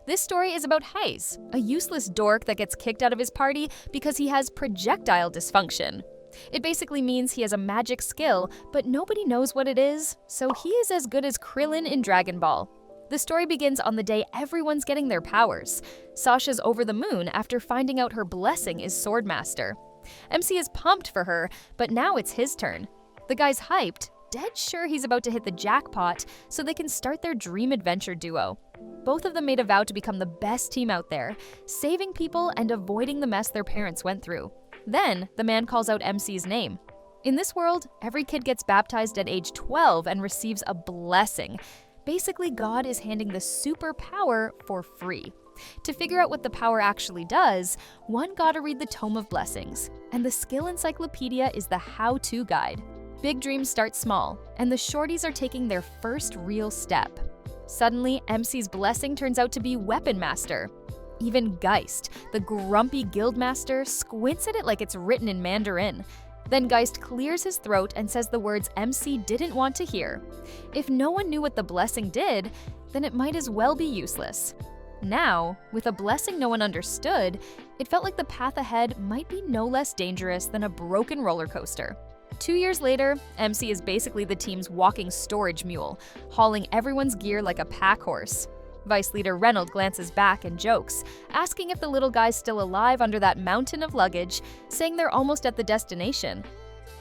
This story is about Heiss, a useless dork that gets kicked out of his party because he has projectile dysfunction. It basically means he has a magic skill, but nobody knows what it is, so he is as good as Krillin in Dragon Ball. The story begins on the day everyone's getting their powers. Sasha's over the moon after finding out her blessing is Swordmaster. MC is pumped for her, but now it's his turn. The guy's hyped, dead sure he's about to hit the jackpot so they can start their dream adventure duo. Both of them made a vow to become the best team out there, saving people and avoiding the mess their parents went through. Then, the man calls out MC's name. In this world, every kid gets baptized at age 12 and receives a blessing. Basically, God is handing the superpower for free. To figure out what the power actually does, one gotta read the Tome of Blessings, and the skill encyclopedia is the how-to guide. Big dreams start small, and the shorties are taking their first real step. Suddenly, MC's blessing turns out to be Weapon Master. Even Geist, the grumpy guildmaster, squints at it like it's written in Mandarin. Then Geist clears his throat and says the words MC didn't want to hear. If no one knew what the blessing did, then it might as well be useless. Now, with a blessing no one understood, it felt like the path ahead might be no less dangerous than a broken roller coaster. 2 years later, MC is basically the team's walking storage mule, hauling everyone's gear like a pack horse. Vice leader Reynolds glances back and jokes, asking if the little guy's still alive under that mountain of luggage, saying they're almost at the destination.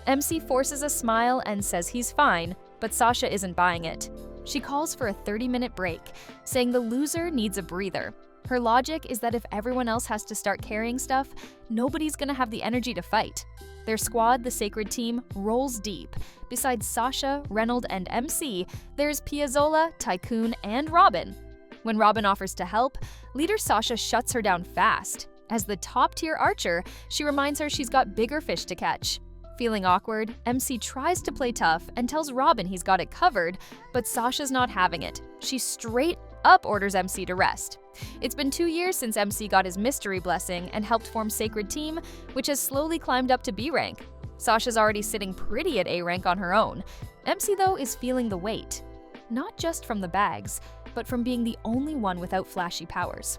MC forces a smile and says he's fine, but Sasha isn't buying it. She calls for a 30-minute break, saying the loser needs a breather. Her logic is that if everyone else has to start carrying stuff, nobody's gonna have the energy to fight. Their squad, the Sacred Team, rolls deep. Besides Sasha, Reynolds, and MC, there's Piazzolla, Tycoon, and Robin. When Robin offers to help, leader Sasha shuts her down fast. As the top-tier archer, she reminds her she's got bigger fish to catch. Feeling awkward, MC tries to play tough and tells Robin he's got it covered, but Sasha's not having it. She straight up orders MC to rest. It's been 2 years since MC got his mystery blessing and helped form Sacred Team, which has slowly climbed up to B rank. Sasha's already sitting pretty at A rank on her own. MC, though, is feeling the weight. Not just from the bags, but from being the only one without flashy powers.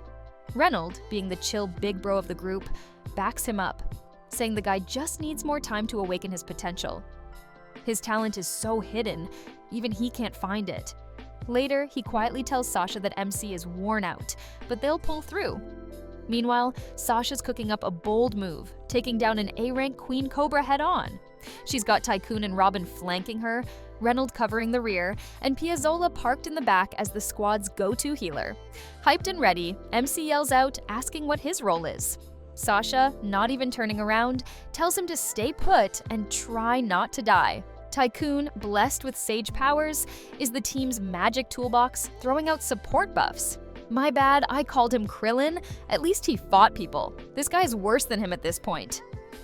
Reynolds, being the chill big bro of the group, backs him up, saying the guy just needs more time to awaken his potential. His talent is so hidden, even he can't find it. Later, he quietly tells Sasha that MC is worn out, but they'll pull through. Meanwhile, Sasha's cooking up a bold move, taking down an A-rank Queen Cobra head-on. She's got Tycoon and Robin flanking her, Reynolds covering the rear, and Piazzolla parked in the back as the squad's go-to healer. Hyped and ready, MC yells out, asking what his role is. Sasha, not even turning around, tells him to stay put and try not to die. Tycoon, blessed with sage powers, is the team's magic toolbox, throwing out support buffs. My bad, I called him Krillin. At least he fought people. This guy's worse than him at this point.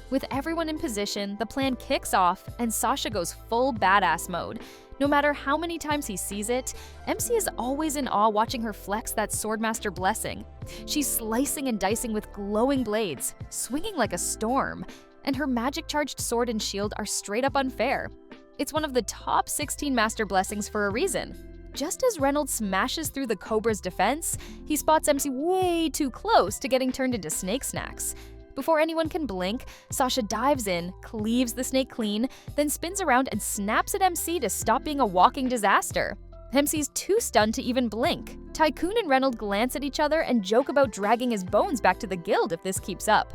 With everyone in position, the plan kicks off and Sasha goes full badass mode. No matter how many times he sees it, MC is always in awe watching her flex that Swordmaster blessing. She's slicing and dicing with glowing blades, swinging like a storm, and her magic-charged sword and shield are straight up unfair. It's one of the top 16 master blessings for a reason. Just as Reynolds smashes through the Cobra's defense, he spots MC way too close to getting turned into snake snacks. Before anyone can blink, Sasha dives in, cleaves the snake clean, then spins around and snaps at MC to stop being a walking disaster. MC's too stunned to even blink. Tycoon and Reynolds glance at each other and joke about dragging his bones back to the guild if this keeps up.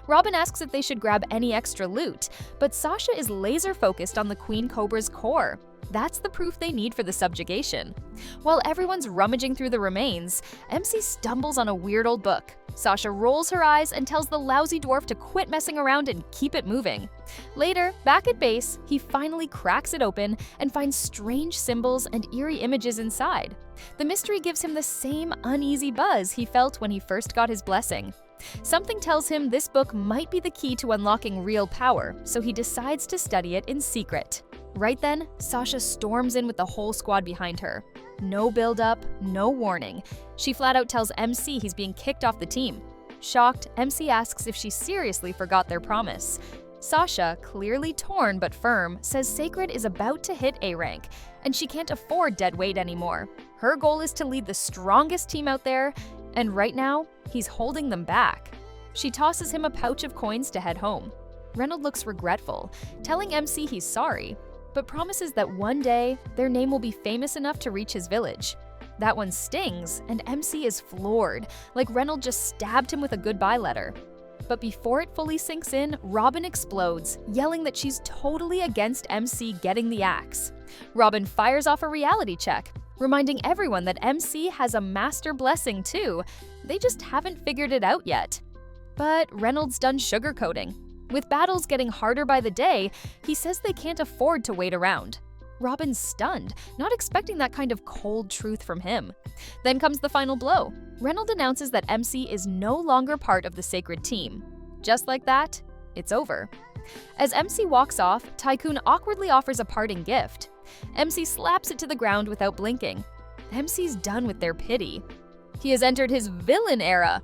Robin asks if they should grab any extra loot, but Sasha is laser-focused on the Queen Cobra's core. That's the proof they need for the subjugation. While everyone's rummaging through the remains, MC stumbles on a weird old book. Sasha rolls her eyes and tells the lousy dwarf to quit messing around and keep it moving. Later, back at base, he finally cracks it open and finds strange symbols and eerie images inside. The mystery gives him the same uneasy buzz he felt when he first got his blessing. Something tells him this book might be the key to unlocking real power, so he decides to study it in secret. Right then, Sasha storms in with the whole squad behind her. No build-up, no warning. She flat out tells MC he's being kicked off the team. Shocked, MC asks if she seriously forgot their promise. Sasha, clearly torn but firm, says Sacred is about to hit A rank, and she can't afford dead weight anymore. Her goal is to lead the strongest team out there, And right now, he's holding them back. She tosses him a pouch of coins to head home. Reynold looks regretful, telling MC he's sorry, but promises that one day their name will be famous enough to reach his village. That one stings, and MC is floored, like Reynold just stabbed him with a goodbye letter. But before it fully sinks in, Robin explodes, yelling that she's totally against MC getting the axe. Robin fires off a reality check, reminding everyone that MC has a master blessing too. They just haven't figured it out yet. But Reynolds done sugarcoating. With battles getting harder by the day, he says they can't afford to wait around. Robin's stunned, not expecting that kind of cold truth from him. Then comes the final blow. Reynolds announces that MC is no longer part of the sacred team. Just like that, it's over. As MC walks off, Tycoon awkwardly offers a parting gift. MC slaps it to the ground without blinking. MC's done with their pity. He has entered his villain era.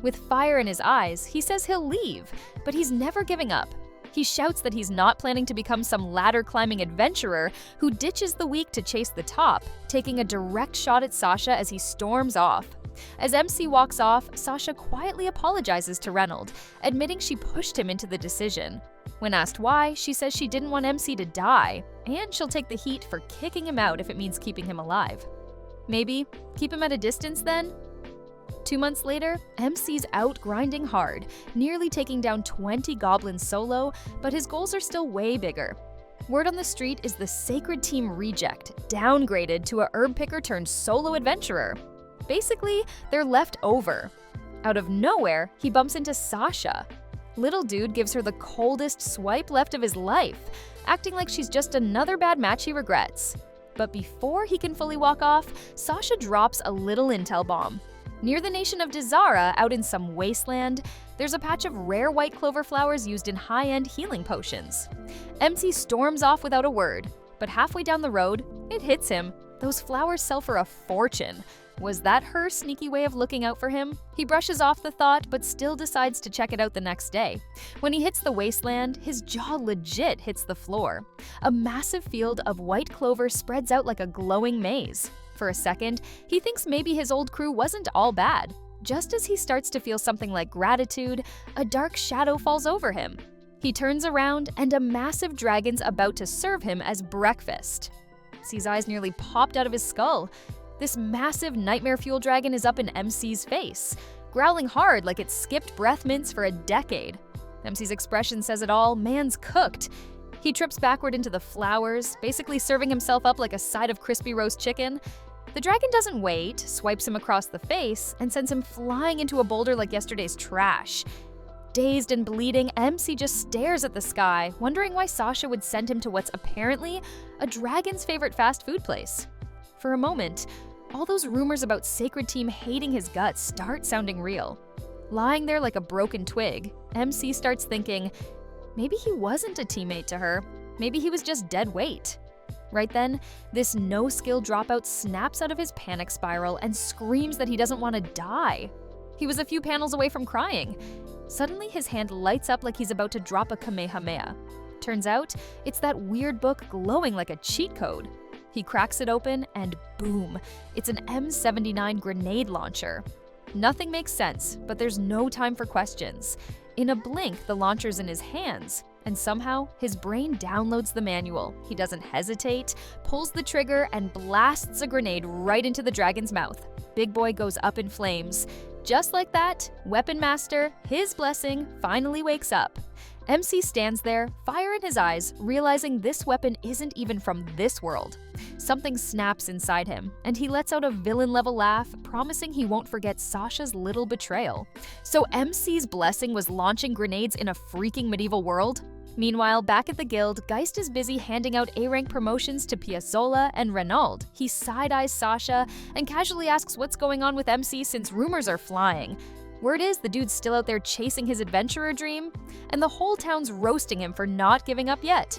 With fire in his eyes, he says he'll leave, but he's never giving up. He shouts that he's not planning to become some ladder-climbing adventurer who ditches the weak to chase the top, taking a direct shot at Sasha as he storms off. As MC walks off, Sasha quietly apologizes to Reynolds, admitting she pushed him into the decision. When asked why, she says she didn't want MC to die, and she'll take the heat for kicking him out if it means keeping him alive. Maybe keep him at a distance then? 2 months later, MC's out grinding hard, nearly taking down 20 goblins solo, but his goals are still way bigger. Word on the street is the Sacred Team reject, downgraded to a herb picker turned solo adventurer. Basically, they're left over. Out of nowhere, he bumps into Sasha. Little dude gives her the coldest swipe left of his life, acting like she's just another bad match he regrets. But before he can fully walk off, Sasha drops a little intel bomb. Near the nation of Dazara, out in some wasteland, there's a patch of rare white clover flowers used in high-end healing potions. MC storms off without a word, but halfway down the road, it hits him. Those flowers sell for a fortune. Was that her sneaky way of looking out for him? He brushes off the thought, but still decides to check it out the next day. When he hits the wasteland, his jaw legit hits the floor. A massive field of white clover spreads out like a glowing maze. For a second, he thinks maybe his old crew wasn't all bad. Just as he starts to feel something like gratitude, a dark shadow falls over him. He turns around, and a massive dragon's about to serve him as breakfast. MC's eyes nearly popped out of his skull. This massive nightmare-fuel dragon is up in MC's face, growling hard like it skipped breath mints for a decade. MC's expression says it all, man's cooked. He trips backward into the flowers, basically serving himself up like a side of crispy roast chicken. The dragon doesn't wait, swipes him across the face, and sends him flying into a boulder like yesterday's trash. Dazed and bleeding, MC just stares at the sky, wondering why Sasha would send him to what's apparently a dragon's favorite fast food place. For a moment, all those rumors about Sacred Team hating his guts start sounding real. Lying there like a broken twig, MC starts thinking, maybe he wasn't a teammate to her. Maybe he was just dead weight. Right then, this no-skill dropout snaps out of his panic spiral and screams that he doesn't want to die. He was a few panels away from crying. Suddenly, his hand lights up like he's about to drop a Kamehameha. Turns out, it's that weird book glowing like a cheat code. He cracks it open and boom, it's an M79 grenade launcher. Nothing makes sense, but there's no time for questions. In a blink, the launcher's in his hands, and somehow his brain downloads the manual. He doesn't hesitate, pulls the trigger, and blasts a grenade right into the dragon's mouth. Big Boy goes up in flames. Just like that, Weapon Master, his blessing, finally wakes up. MC stands there, fire in his eyes, realizing this weapon isn't even from this world. Something snaps inside him, and he lets out a villain-level laugh, promising he won't forget Sasha's little betrayal. So MC's blessing was launching grenades in a freaking medieval world? Meanwhile, back at the guild, Geist is busy handing out A-rank promotions to Piazzolla and Renaud. He side-eyes Sasha and casually asks what's going on with MC since rumors are flying. Word is the dude's still out there chasing his adventurer dream, and the whole town's roasting him for not giving up yet.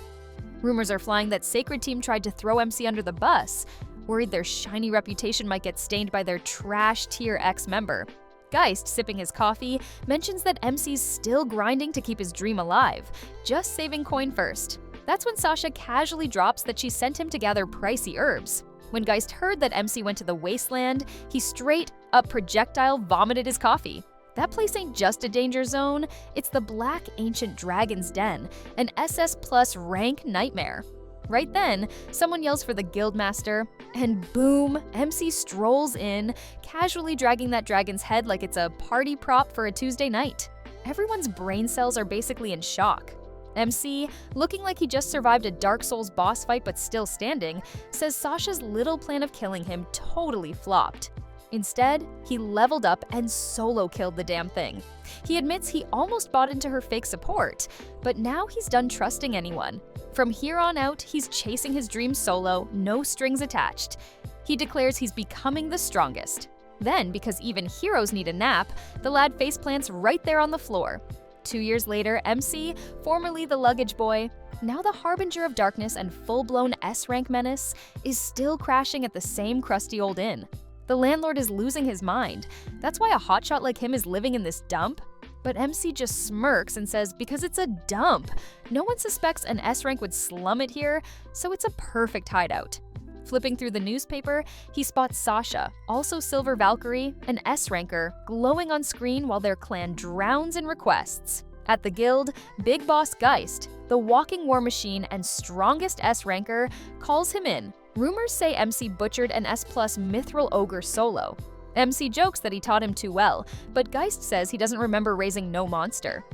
Rumors are flying that Sacred Team tried to throw MC under the bus, worried their shiny reputation might get stained by their trash Tier X member. Geist, sipping his coffee, mentions that MC's still grinding to keep his dream alive, just saving coin first. That's when Sasha casually drops that she sent him to gather pricey herbs. When Geist heard that MC went to the wasteland, he straight up projectile vomited his coffee. That place ain't just a danger zone, it's the Black Ancient Dragon's Den, an SS plus rank nightmare. Right then, someone yells for the guildmaster, and boom, MC strolls in, casually dragging that dragon's head like it's a party prop for a Tuesday night. Everyone's brain cells are basically in shock. MC, looking like he just survived a Dark Souls boss fight but still standing, says Sasha's little plan of killing him totally flopped. Instead, he leveled up and solo killed the damn thing. He admits he almost bought into her fake support, but now he's done trusting anyone. From here on out, he's chasing his dream solo, no strings attached. He declares he's becoming the strongest. Then, because even heroes need a nap, the lad faceplants right there on the floor. 2 years later, MC, formerly the luggage boy, now the harbinger of darkness and full-blown S-rank menace, is still crashing at the same crusty old inn. The landlord is losing his mind. That's why a hotshot like him is living in this dump? But MC just smirks and says because it's a dump. No one suspects an S-rank would slum it here, so it's a perfect hideout. Flipping through the newspaper, he spots Sasha, also Silver Valkyrie, an S-ranker, glowing on screen while their clan drowns in requests. At the guild, Big Boss Geist, the walking war machine and strongest S-ranker, calls him in. Rumors say MC butchered an S-plus mithril ogre solo. MC jokes that he taught him too well, but Geist says he doesn't remember raising no monster.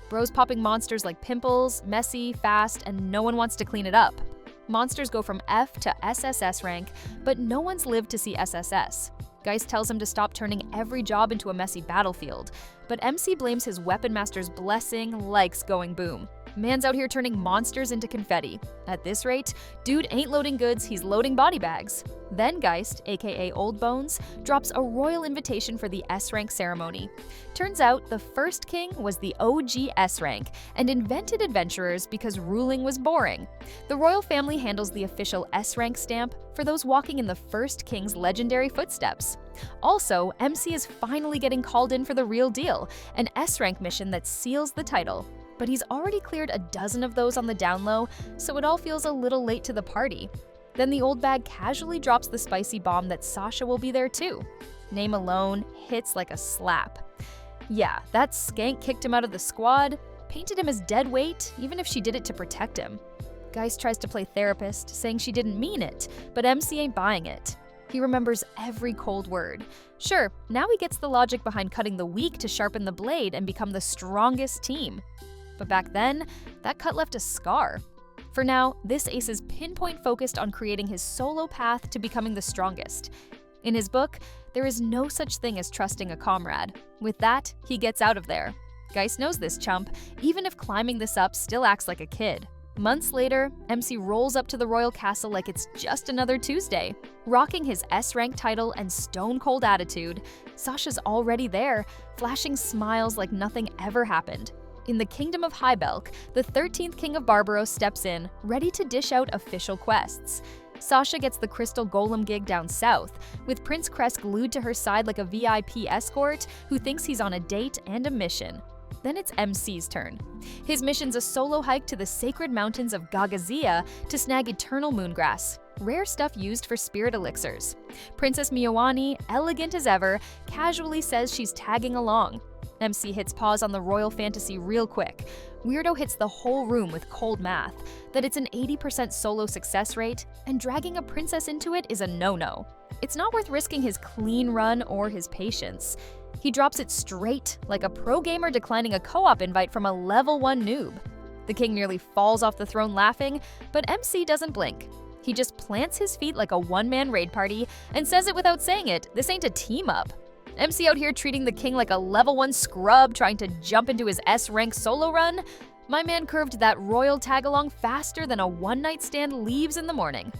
Bro's popping monsters like pimples, messy, fast, and no one wants to clean it up. Monsters go from F to SSS rank, but no one's lived to see SSS. Geist tells him to stop turning every job into a messy battlefield, but MC blames his weapon master's blessing, likes going boom. Man's out here turning monsters into confetti. At this rate, dude ain't loading goods, he's loading body bags. Then Geist, aka Old Bones, drops a royal invitation for the S-rank ceremony. Turns out the first king was the OG S-rank and invented adventurers because ruling was boring. The royal family handles the official S-rank stamp for those walking in the first king's legendary footsteps. Also, MC is finally getting called in for the real deal, an S-rank mission that seals the title. But he's already cleared a dozen of those on the down low, so it all feels a little late to the party. Then the old bag casually drops the spicy bomb that Sasha will be there too. Name alone hits like a slap. Yeah, that skank kicked him out of the squad, painted him as dead weight, even if she did it to protect him. Geist tries to play therapist, saying she didn't mean it, but MC ain't buying it. He remembers every cold word. Sure, now he gets the logic behind cutting the weak to sharpen the blade and become the strongest team. But back then, that cut left a scar. For now, this ace is pinpoint focused on creating his solo path to becoming the strongest. In his book, there is no such thing as trusting a comrade. With that, he gets out of there. Geist knows this chump, even if climbing this up still acts like a kid. Months later, MC rolls up to the royal castle like it's just another Tuesday. Rocking his S-rank title and stone-cold attitude, Sasha's already there, flashing smiles like nothing ever happened. In the kingdom of Highbelk, the 13th king of Barbaros steps in, ready to dish out official quests. Sasha gets the crystal golem gig down south, with Prince Crest glued to her side like a VIP escort who thinks he's on a date and a mission. Then it's MC's turn. His mission's a solo hike to the sacred mountains of Gagazia to snag eternal moongrass, rare stuff used for spirit elixirs. Princess Mioani, elegant as ever, casually says she's tagging along. MC hits pause on the royal fantasy real quick. Weirdo hits the whole room with cold math, that it's an 80% solo success rate, and dragging a princess into it is a no-no. It's not worth risking his clean run or his patience. He drops it straight, like a pro gamer declining a co-op invite from a level 1 noob. The king nearly falls off the throne laughing, but MC doesn't blink. He just plants his feet like a one-man raid party and says it without saying it, this ain't a team-up. MC out here treating the king like a level 1 scrub trying to jump into his S-rank solo run? My man curved that royal tag-along faster than a one-night stand leaves in the morning.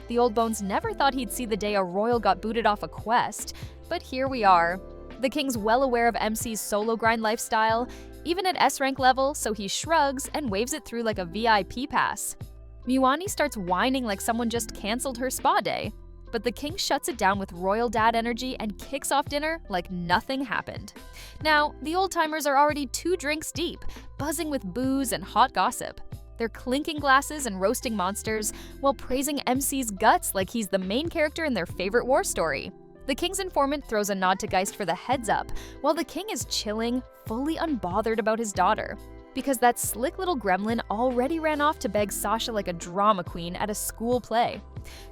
The old bones never thought he'd see the day a royal got booted off a quest, but here we are. The king's well aware of MC's solo grind lifestyle, even at S-rank level, so he shrugs and waves it through like a VIP pass. Miwani starts whining like someone just canceled her spa day. But the king shuts it down with royal dad energy and kicks off dinner like nothing happened. Now, the old-timers are already 2 drinks deep, buzzing with booze and hot gossip. They're clinking glasses and roasting monsters while praising MC's guts like he's the main character in their favorite war story. The king's informant throws a nod to Geist for the heads up, while the king is chilling, fully unbothered about his daughter. Because that slick little gremlin already ran off to beg Sasha like a drama queen at a school play.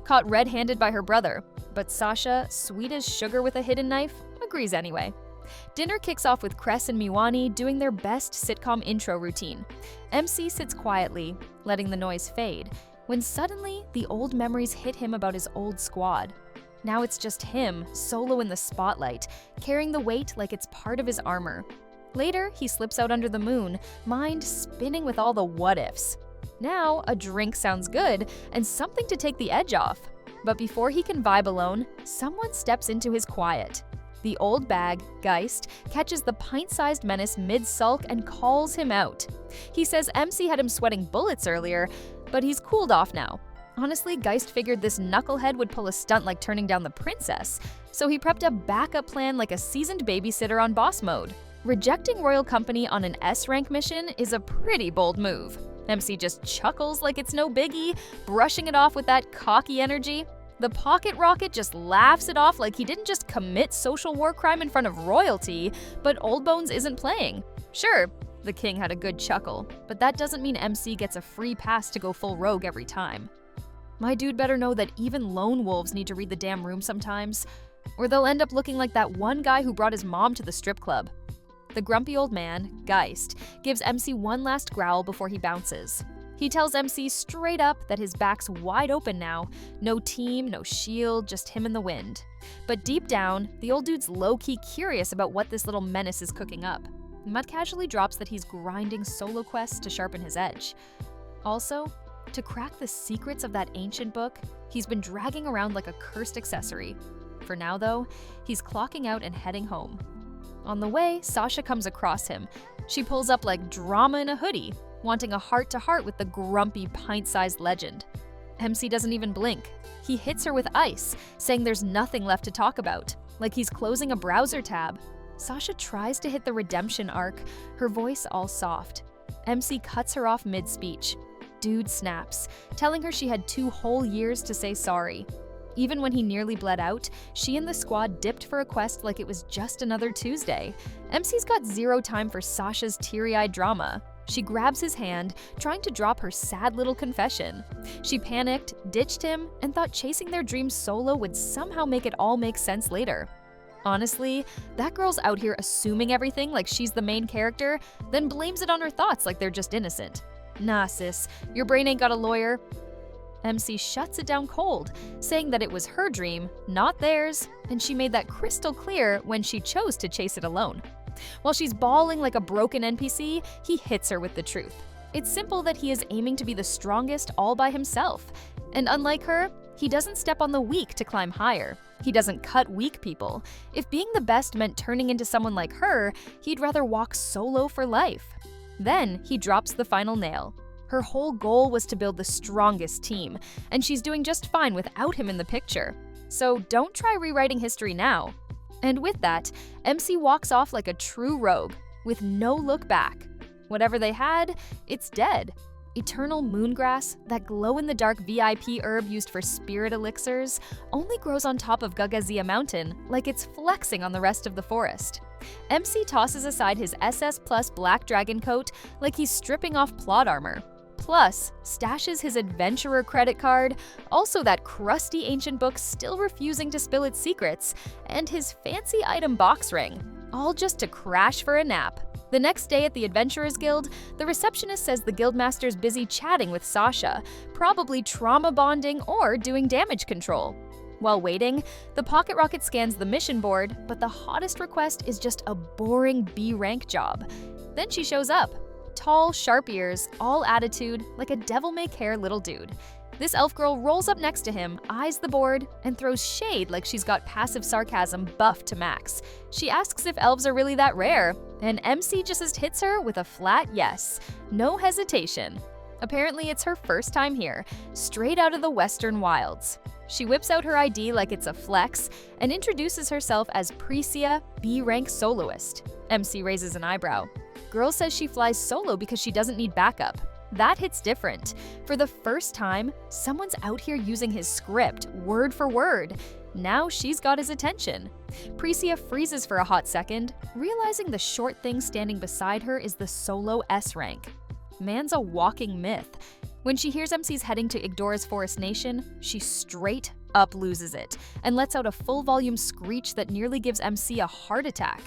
Caught red-handed by her brother, but Sasha, sweet as sugar with a hidden knife, agrees anyway. Dinner kicks off with Cress and Miwani doing their best sitcom intro routine. MC sits quietly, letting the noise fade, when suddenly the old memories hit him about his old squad. Now it's just him, solo in the spotlight, carrying the weight like it's part of his armor. Later, he slips out under the moon, mind spinning with all the what-ifs. Now, a drink sounds good and something to take the edge off. But before he can vibe alone, someone steps into his quiet. The old bag, Geist, catches the pint-sized menace mid-sulk and calls him out. He says MC had him sweating bullets earlier, but he's cooled off now. Honestly, Geist figured this knucklehead would pull a stunt like turning down the princess, so he prepped a backup plan like a seasoned babysitter on boss mode. Rejecting royal company on an S-rank mission is a pretty bold move. MC just chuckles like it's no biggie, brushing it off with that cocky energy. The pocket rocket just laughs it off like he didn't just commit social war crime in front of royalty, but Old Bones isn't playing. Sure, the king had a good chuckle, but that doesn't mean MC gets a free pass to go full rogue every time. My dude better know that even lone wolves need to read the damn room sometimes, or they'll end up looking like that one guy who brought his mom to the strip club. The grumpy old man, Geist, gives MC one last growl before he bounces. He tells MC straight up that his back's wide open now, no team, no shield, just him and the wind. But deep down, the old dude's low-key curious about what this little menace is cooking up. Mud casually drops that he's grinding solo quests to sharpen his edge. Also, to crack the secrets of that ancient book, he's been dragging around like a cursed accessory. For now though, he's clocking out and heading home. On the way, Sasha comes across him. She pulls up like drama in a hoodie, wanting a heart-to-heart with the grumpy, pint-sized legend. MC doesn't even blink. He hits her with ice, saying there's nothing left to talk about, like he's closing a browser tab. Sasha tries to hit the redemption arc, her voice all soft. MC cuts her off mid-speech. Dude snaps, telling her she had 2 whole years to say sorry. Even when he nearly bled out, she and the squad dipped for a quest like it was just another Tuesday. MC's got zero time for Sasha's teary-eyed drama. She grabs his hand, trying to drop her sad little confession. She panicked, ditched him, and thought chasing their dreams solo would somehow make it all make sense later. Honestly, that girl's out here assuming everything like she's the main character, then blames it on her thoughts like they're just innocent. Nah, sis, your brain ain't got a lawyer. MC shuts it down cold, saying that it was her dream, not theirs, and she made that crystal clear when she chose to chase it alone. While she's bawling like a broken NPC, he hits her with the truth. It's simple that he is aiming to be the strongest all by himself. And unlike her, he doesn't step on the weak to climb higher. He doesn't cut weak people. If being the best meant turning into someone like her, he'd rather walk solo for life. Then he drops the final nail. Her whole goal was to build the strongest team, and she's doing just fine without him in the picture. So don't try rewriting history now. And with that, MC walks off like a true rogue, with no look back. Whatever they had, it's dead. Eternal moongrass, that glow-in-the-dark VIP herb used for spirit elixirs, only grows on top of Gagazia Mountain, like it's flexing on the rest of the forest. MC tosses aside his SS Plus black dragon coat like he's stripping off plot armor. Plus, stashes his adventurer credit card, also that crusty ancient book still refusing to spill its secrets, and his fancy item box ring, all just to crash for a nap. The next day at the Adventurers Guild, the receptionist says the guildmaster's busy chatting with Sasha, probably trauma bonding or doing damage control. While waiting, the pocket rocket scans the mission board, but the hottest request is just a boring B-rank job. Then she shows up. Tall, sharp ears, all attitude, like a devil-may-care little dude. This elf girl rolls up next to him, eyes the board, and throws shade like she's got passive sarcasm buffed to max. She asks if elves are really that rare, and MC just hits her with a flat yes. No hesitation. Apparently it's her first time here, straight out of the western wilds. She whips out her ID like it's a flex and introduces herself as Precia, B-rank soloist. MC raises an eyebrow. Girl says she flies solo because she doesn't need backup. That hits different. For the first time, someone's out here using his script, word for word. Now she's got his attention. Priscilla freezes for a hot second, realizing the short thing standing beside her is the solo S rank. Man's a walking myth. When she hears MC's heading to Igdora's Forest Nation, she straight up loses it and lets out a full-volume screech that nearly gives MC a heart attack.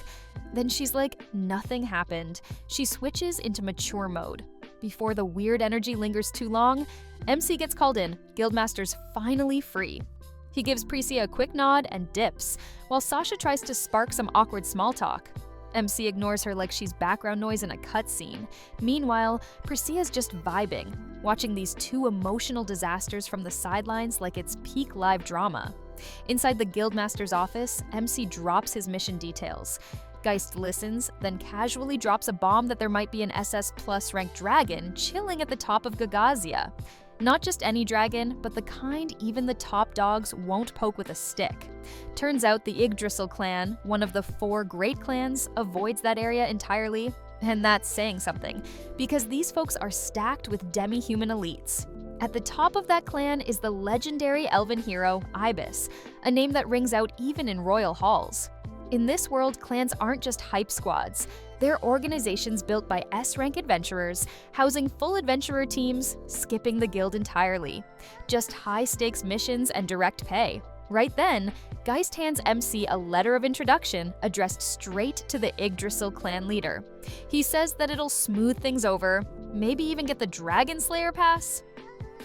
Then she's like, nothing happened. She switches into mature mode. Before the weird energy lingers too long, MC gets called in. Guildmaster's finally free. He gives Priscilla a quick nod and dips, while Sasha tries to spark some awkward small talk. MC ignores her like she's background noise in a cutscene. Meanwhile, Priscilla's just vibing, watching these two emotional disasters from the sidelines like it's peak live drama. Inside the Guildmaster's office, MC drops his mission details. Geist listens, then casually drops a bomb that there might be an SS Plus ranked dragon chilling at the top of Gagazia. Not just any dragon, but the kind even the top dogs won't poke with a stick. Turns out the Yggdrasil clan, one of the 4 great clans, avoids that area entirely. And that's saying something, because these folks are stacked with demi-human elites. At the top of that clan is the legendary elven hero, Ibis, a name that rings out even in royal halls. In this world, clans aren't just hype squads. They're organizations built by S-rank adventurers, housing full adventurer teams, skipping the guild entirely. Just high-stakes missions and direct pay. Right then, Geist hands MC a letter of introduction addressed straight to the Yggdrasil clan leader. He says that it'll smooth things over, maybe even get the Dragon Slayer pass.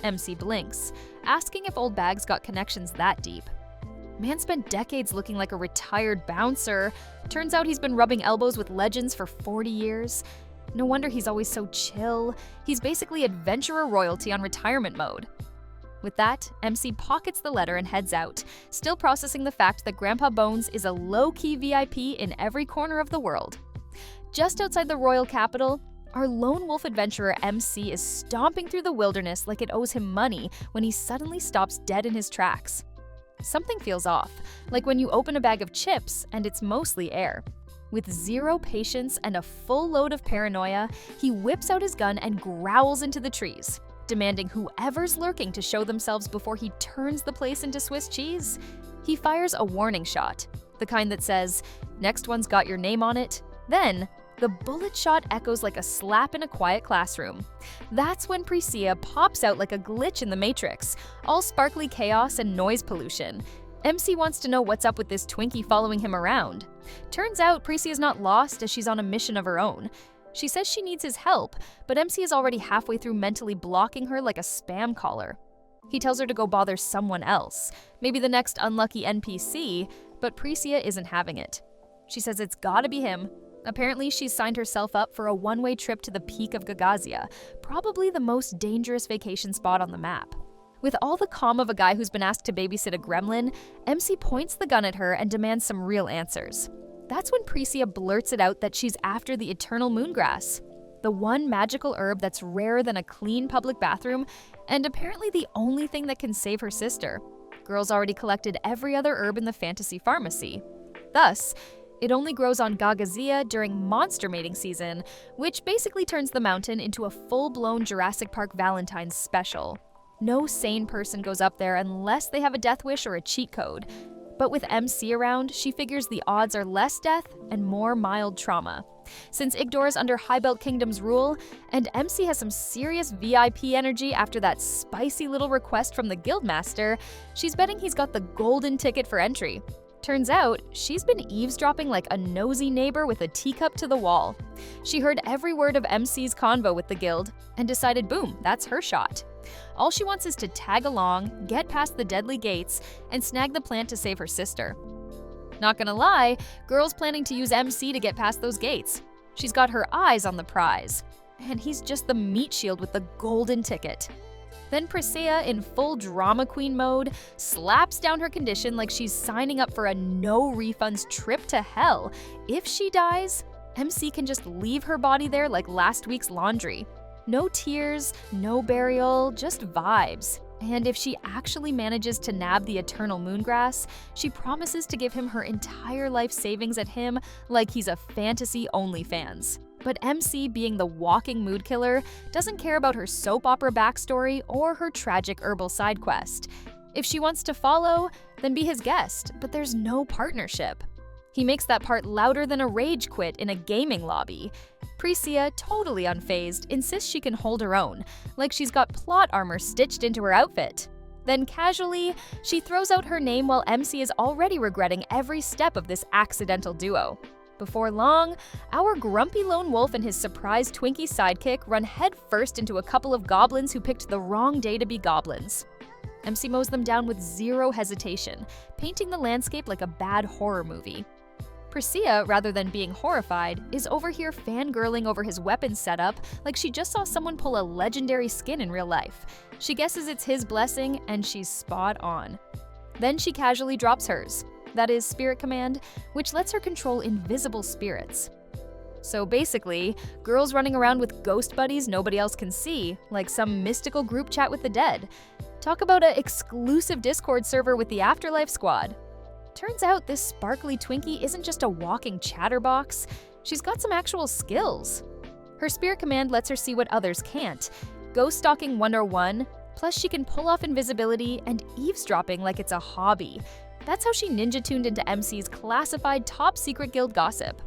MC blinks, asking if Old Bag's got connections that deep. Man spent decades looking like a retired bouncer. Turns out he's been rubbing elbows with legends for 40 years. No wonder he's always so chill. He's basically adventurer royalty on retirement mode. With that, MC pockets the letter and heads out, still processing the fact that Grandpa Bones is a low-key VIP in every corner of the world. Just outside the royal capital, our lone wolf adventurer MC is stomping through the wilderness like it owes him money when he suddenly stops dead in his tracks. Something feels off, like when you open a bag of chips and it's mostly air. With zero patience and a full load of paranoia, he whips out his gun and growls into the trees, demanding whoever's lurking to show themselves before he turns the place into Swiss cheese. He fires a warning shot, the kind that says, "Next one's got your name on it." Then, the bullet shot echoes like a slap in a quiet classroom. That's when Priscilla pops out like a glitch in the Matrix, all sparkly chaos and noise pollution. MC wants to know what's up with this Twinkie following him around. Turns out Priscilla's not lost as she's on a mission of her own. She says she needs his help, but MC is already halfway through mentally blocking her like a spam caller. He tells her to go bother someone else, maybe the next unlucky NPC, but Priscilla isn't having it. She says it's gotta be him. Apparently, she's signed herself up for a one-way trip to the peak of Gagazia, probably the most dangerous vacation spot on the map. With all the calm of a guy who's been asked to babysit a gremlin, MC points the gun at her and demands some real answers. That's when Priscilla blurts it out that she's after the eternal moongrass, the one magical herb that's rarer than a clean public bathroom, and apparently the only thing that can save her sister. Girl's already collected every other herb in the fantasy pharmacy. Thus, it only grows on Gagazia during monster mating season, which basically turns the mountain into a full-blown Jurassic Park Valentine's special. No sane person goes up there unless they have a death wish or a cheat code. But with MC around, she figures the odds are less death and more mild trauma. Since Igdora's under Highbelt Kingdom's rule, and MC has some serious VIP energy after that spicy little request from the Guildmaster, she's betting he's got the golden ticket for entry. Turns out, she's been eavesdropping like a nosy neighbor with a teacup to the wall. She heard every word of MC's convo with the guild, and decided boom, that's her shot. All she wants is to tag along, get past the deadly gates, and snag the plant to save her sister. Not gonna lie, girl's planning to use MC to get past those gates. She's got her eyes on the prize, and he's just the meat shield with the golden ticket. Then Priscilla, in full drama queen mode, slaps down her condition like she's signing up for a no-refunds trip to hell. If she dies, MC can just leave her body there like last week's laundry. No tears, no burial, just vibes. And if she actually manages to nab the eternal moongrass, she promises to give him her entire life savings at him like he's a fantasy OnlyFans. But MC, being the walking mood killer, doesn't care about her soap opera backstory or her tragic herbal side quest. If she wants to follow, then be his guest, but there's no partnership. He makes that part louder than a rage quit in a gaming lobby. Priscilla, totally unfazed, insists she can hold her own, like she's got plot armor stitched into her outfit. Then casually, she throws out her name while MC is already regretting every step of this accidental duo. Before long, our grumpy lone wolf and his surprise Twinkie sidekick run headfirst into a couple of goblins who picked the wrong day to be goblins. MC mows them down with zero hesitation, painting the landscape like a bad horror movie. Priscilla, rather than being horrified, is over here fangirling over his weapon setup like she just saw someone pull a legendary skin in real life. She guesses it's his blessing, and she's spot on. Then she casually drops hers. That is Spirit Command, which lets her control invisible spirits. So basically, girls running around with ghost buddies nobody else can see, like some mystical group chat with the dead. Talk about an exclusive Discord server with the Afterlife Squad. Turns out this sparkly Twinkie isn't just a walking chatterbox, she's got some actual skills. Her Spirit Command lets her see what others can't. Ghost stalking 101, plus she can pull off invisibility and eavesdropping like it's a hobby. That's how she ninja-tuned into MC's classified top-secret guild gossip.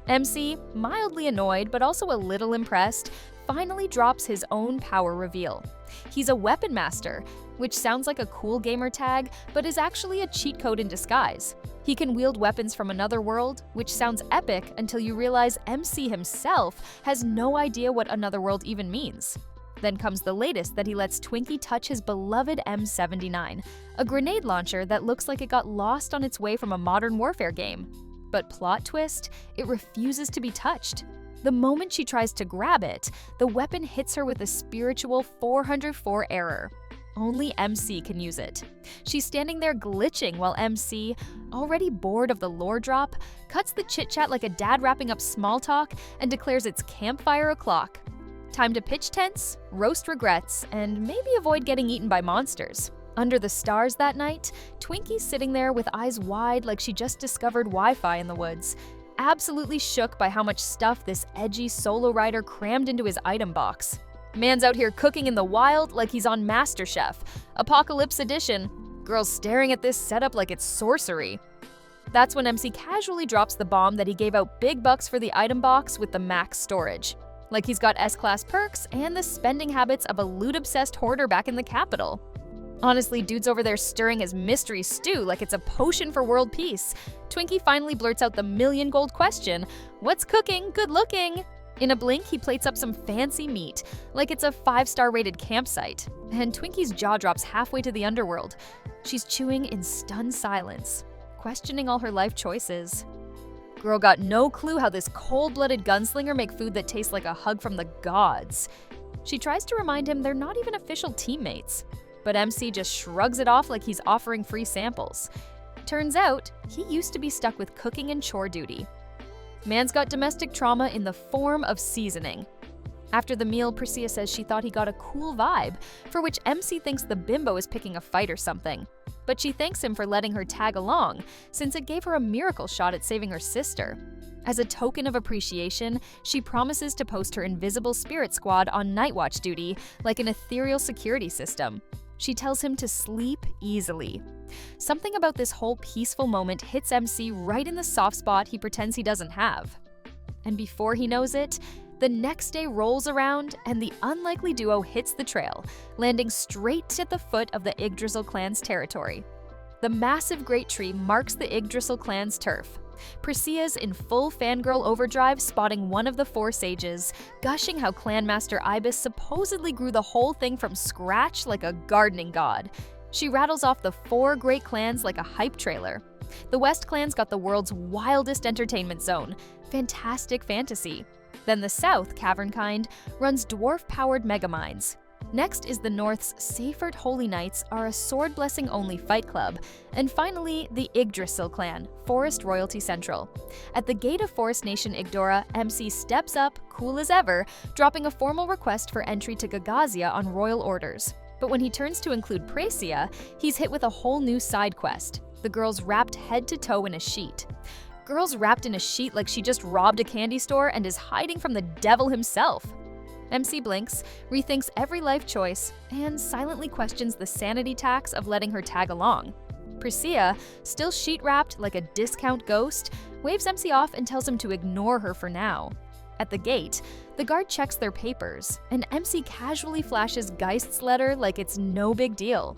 MC, mildly annoyed but also a little impressed, finally drops his own power reveal. He's a weapon master, which sounds like a cool gamer tag, but is actually a cheat code in disguise. He can wield weapons from another world, which sounds epic until you realize MC himself has no idea what another world even means. Then comes the latest that he lets Twinkie touch his beloved M79, a grenade launcher that looks like it got lost on its way from a modern warfare game. But plot twist, it refuses to be touched. The moment she tries to grab it, the weapon hits her with a spiritual 404 error. Only MC can use it. She's standing there glitching while MC, already bored of the lore drop, cuts the chit-chat like a dad wrapping up small talk and declares it's campfire o'clock. Time to pitch tents, roast regrets, and maybe avoid getting eaten by monsters. Under the stars that night, Twinkie's sitting there with eyes wide like she just discovered Wi-Fi in the woods, absolutely shook by how much stuff this edgy solo rider crammed into his item box. Man's out here cooking in the wild like he's on MasterChef, Apocalypse Edition. Girls staring at this setup like it's sorcery. That's when MC casually drops the bomb that he gave out big bucks for the item box with the max storage. Like he's got S-class perks and the spending habits of a loot-obsessed hoarder back in the capital. Honestly, dude's over there stirring his mystery stew like it's a potion for world peace. Twinkie finally blurts out the million gold question, "What's cooking? Good looking?" In a blink, he plates up some fancy meat, like it's a 5-star rated campsite. And Twinkie's jaw drops halfway to the underworld. She's chewing in stunned silence, questioning all her life choices. Girl got no clue how this cold-blooded gunslinger make food that tastes like a hug from the gods. She tries to remind him they're not even official teammates, but MC just shrugs it off like he's offering free samples. Turns out, he used to be stuck with cooking and chore duty. Man's got domestic trauma in the form of seasoning. After the meal, Priscilla says she thought he got a cool vibe, for which MC thinks the bimbo is picking a fight or something. But she thanks him for letting her tag along, since it gave her a miracle shot at saving her sister. As a token of appreciation, she promises to post her invisible spirit squad on night watch duty, like an ethereal security system. She tells him to sleep easily. Something about this whole peaceful moment hits MC right in the soft spot he pretends he doesn't have. And before he knows it, the next day rolls around and the unlikely duo hits the trail, landing straight at the foot of the Yggdrasil clan's territory. The massive great tree marks the Yggdrasil clan's turf. Priscilla's in full fangirl overdrive, spotting one of the 4 sages, gushing how Clan Master Ibis supposedly grew the whole thing from scratch like a gardening god. She rattles off the 4 great clans like a hype trailer. The West clan's got the world's wildest entertainment zone, fantastic fantasy. Then the South, Cavern Kind, runs dwarf-powered megamines. Next is the North's Seyfert Holy Knights are a sword-blessing-only fight club. And finally, the Yggdrasil clan, Forest Royalty Central. At the gate of Forest Nation Igdora, MC steps up, cool as ever, dropping a formal request for entry to Gagazia on royal orders. But when he turns to include Precia, he's hit with a whole new side quest. The girl's wrapped head to toe in a sheet. Girl's wrapped in a sheet like she just robbed a candy store and is hiding from the devil himself. MC blinks, rethinks every life choice, and silently questions the sanity tax of letting her tag along. Precia, still sheet-wrapped like a discount ghost, waves MC off and tells him to ignore her for now. At the gate, the guard checks their papers, and MC casually flashes Geist's letter like it's no big deal.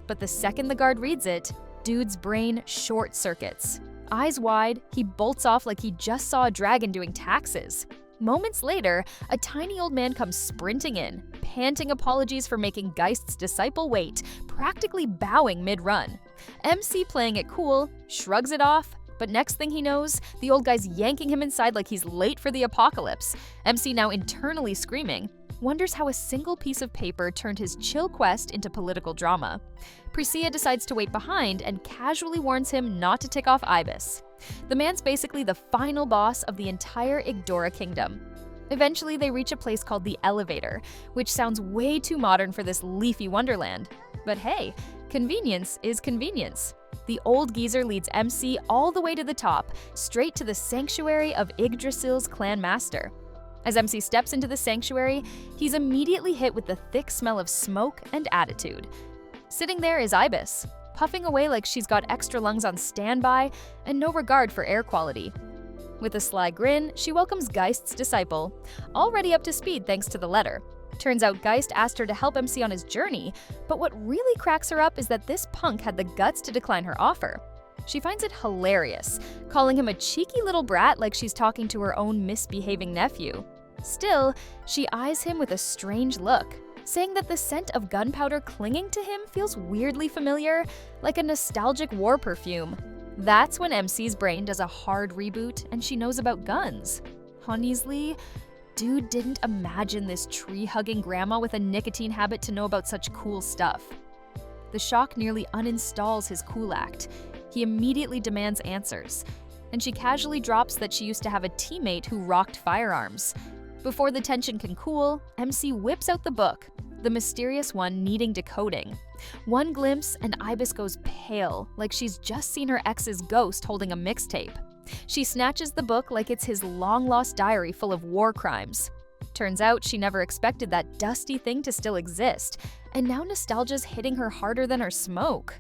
But the second the guard reads it, dude's brain short-circuits. Eyes wide, he bolts off like he just saw a dragon doing taxes. Moments later, a tiny old man comes sprinting in, panting apologies for making Geist's disciple wait, practically bowing mid-run. MC, playing it cool, shrugs it off, but next thing he knows, the old guy's yanking him inside like he's late for the apocalypse. MC, now internally screaming, wonders how a single piece of paper turned his chill quest into political drama. Precia decides to wait behind and casually warns him not to tick off Ibis. The man's basically the final boss of the entire Igdora kingdom. Eventually, they reach a place called the Elevator, which sounds way too modern for this leafy wonderland. But hey, convenience is convenience. The old geezer leads MC all the way to the top, straight to the sanctuary of Yggdrasil's clan master. As MC steps into the sanctuary, he's immediately hit with the thick smell of smoke and attitude. Sitting there is Ibis, puffing away like she's got extra lungs on standby and no regard for air quality. With a sly grin, she welcomes Geist's disciple, already up to speed thanks to the letter. Turns out Geist asked her to help MC on his journey, but what really cracks her up is that this punk had the guts to decline her offer. She finds it hilarious, calling him a cheeky little brat like she's talking to her own misbehaving nephew. Still, she eyes him with a strange look, saying that the scent of gunpowder clinging to him feels weirdly familiar, like a nostalgic war perfume. That's when MC's brain does a hard reboot and she knows about guns. Honestly, dude didn't imagine this tree-hugging grandma with a nicotine habit to know about such cool stuff. The shock nearly uninstalls his cool act. He immediately demands answers, and she casually drops that she used to have a teammate who rocked firearms. Before the tension can cool, MC whips out the book, the mysterious one needing decoding. One glimpse and Ibis goes pale, like she's just seen her ex's ghost holding a mixtape. She snatches the book like it's his long-lost diary full of war crimes. Turns out she never expected that dusty thing to still exist, and now nostalgia's hitting her harder than her smoke.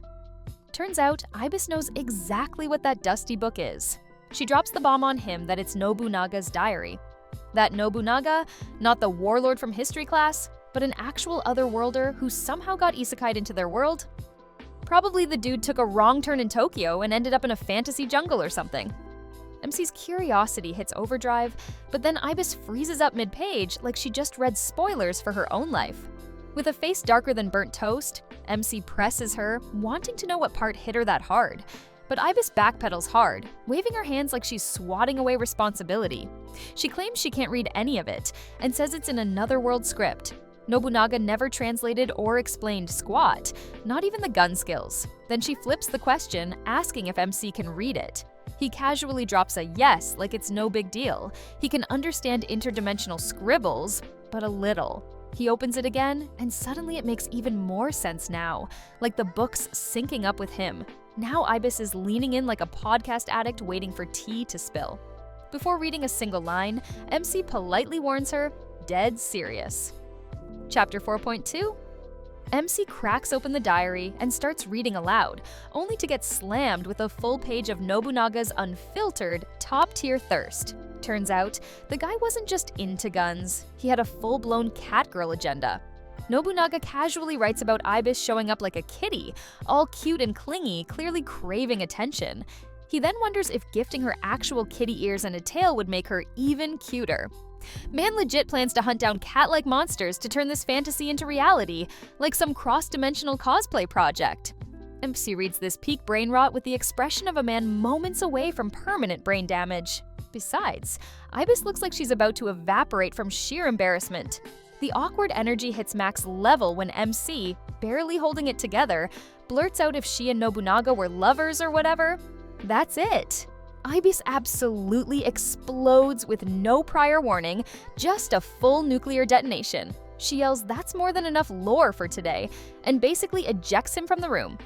Turns out Ibis knows exactly what that dusty book is. She drops the bomb on him that it's Nobunaga's diary. That Nobunaga, not the warlord from history class, but an actual otherworlder who somehow got isekai'd into their world? Probably the dude took a wrong turn in Tokyo and ended up in a fantasy jungle or something. MC's curiosity hits overdrive, but then Ibis freezes up mid-page like she just read spoilers for her own life. With a face darker than burnt toast, MC presses her, wanting to know what part hit her that hard. But Ibis backpedals hard, waving her hands like she's swatting away responsibility. She claims she can't read any of it, and says it's in another world script. Nobunaga never translated or explained squat, not even the gun skills. Then she flips the question, asking if MC can read it. He casually drops a yes, like it's no big deal. He can understand interdimensional scribbles, but a little. He opens it again, and suddenly it makes even more sense now, like the book's syncing up with him. Now Ibis is leaning in like a podcast addict waiting for tea to spill. Before reading a single line, MC politely warns her, dead serious. Chapter 4.2. MC cracks open the diary and starts reading aloud, only to get slammed with a full page of Nobunaga's unfiltered, top-tier thirst. Turns out, the guy wasn't just into guns, he had a full-blown catgirl agenda. Nobunaga casually writes about Ibis showing up like a kitty, all cute and clingy, clearly craving attention. He then wonders if gifting her actual kitty ears and a tail would make her even cuter. Man legit plans to hunt down cat-like monsters to turn this fantasy into reality, like some cross-dimensional cosplay project. MC reads this peak brain rot with the expression of a man moments away from permanent brain damage. Besides, Ibis looks like she's about to evaporate from sheer embarrassment. The awkward energy hits max level when MC, barely holding it together, blurts out if she and Nobunaga were lovers or whatever. That's it. Ibis absolutely explodes with no prior warning, just a full nuclear detonation. She yells that's more than enough lore for today and basically ejects him from the room.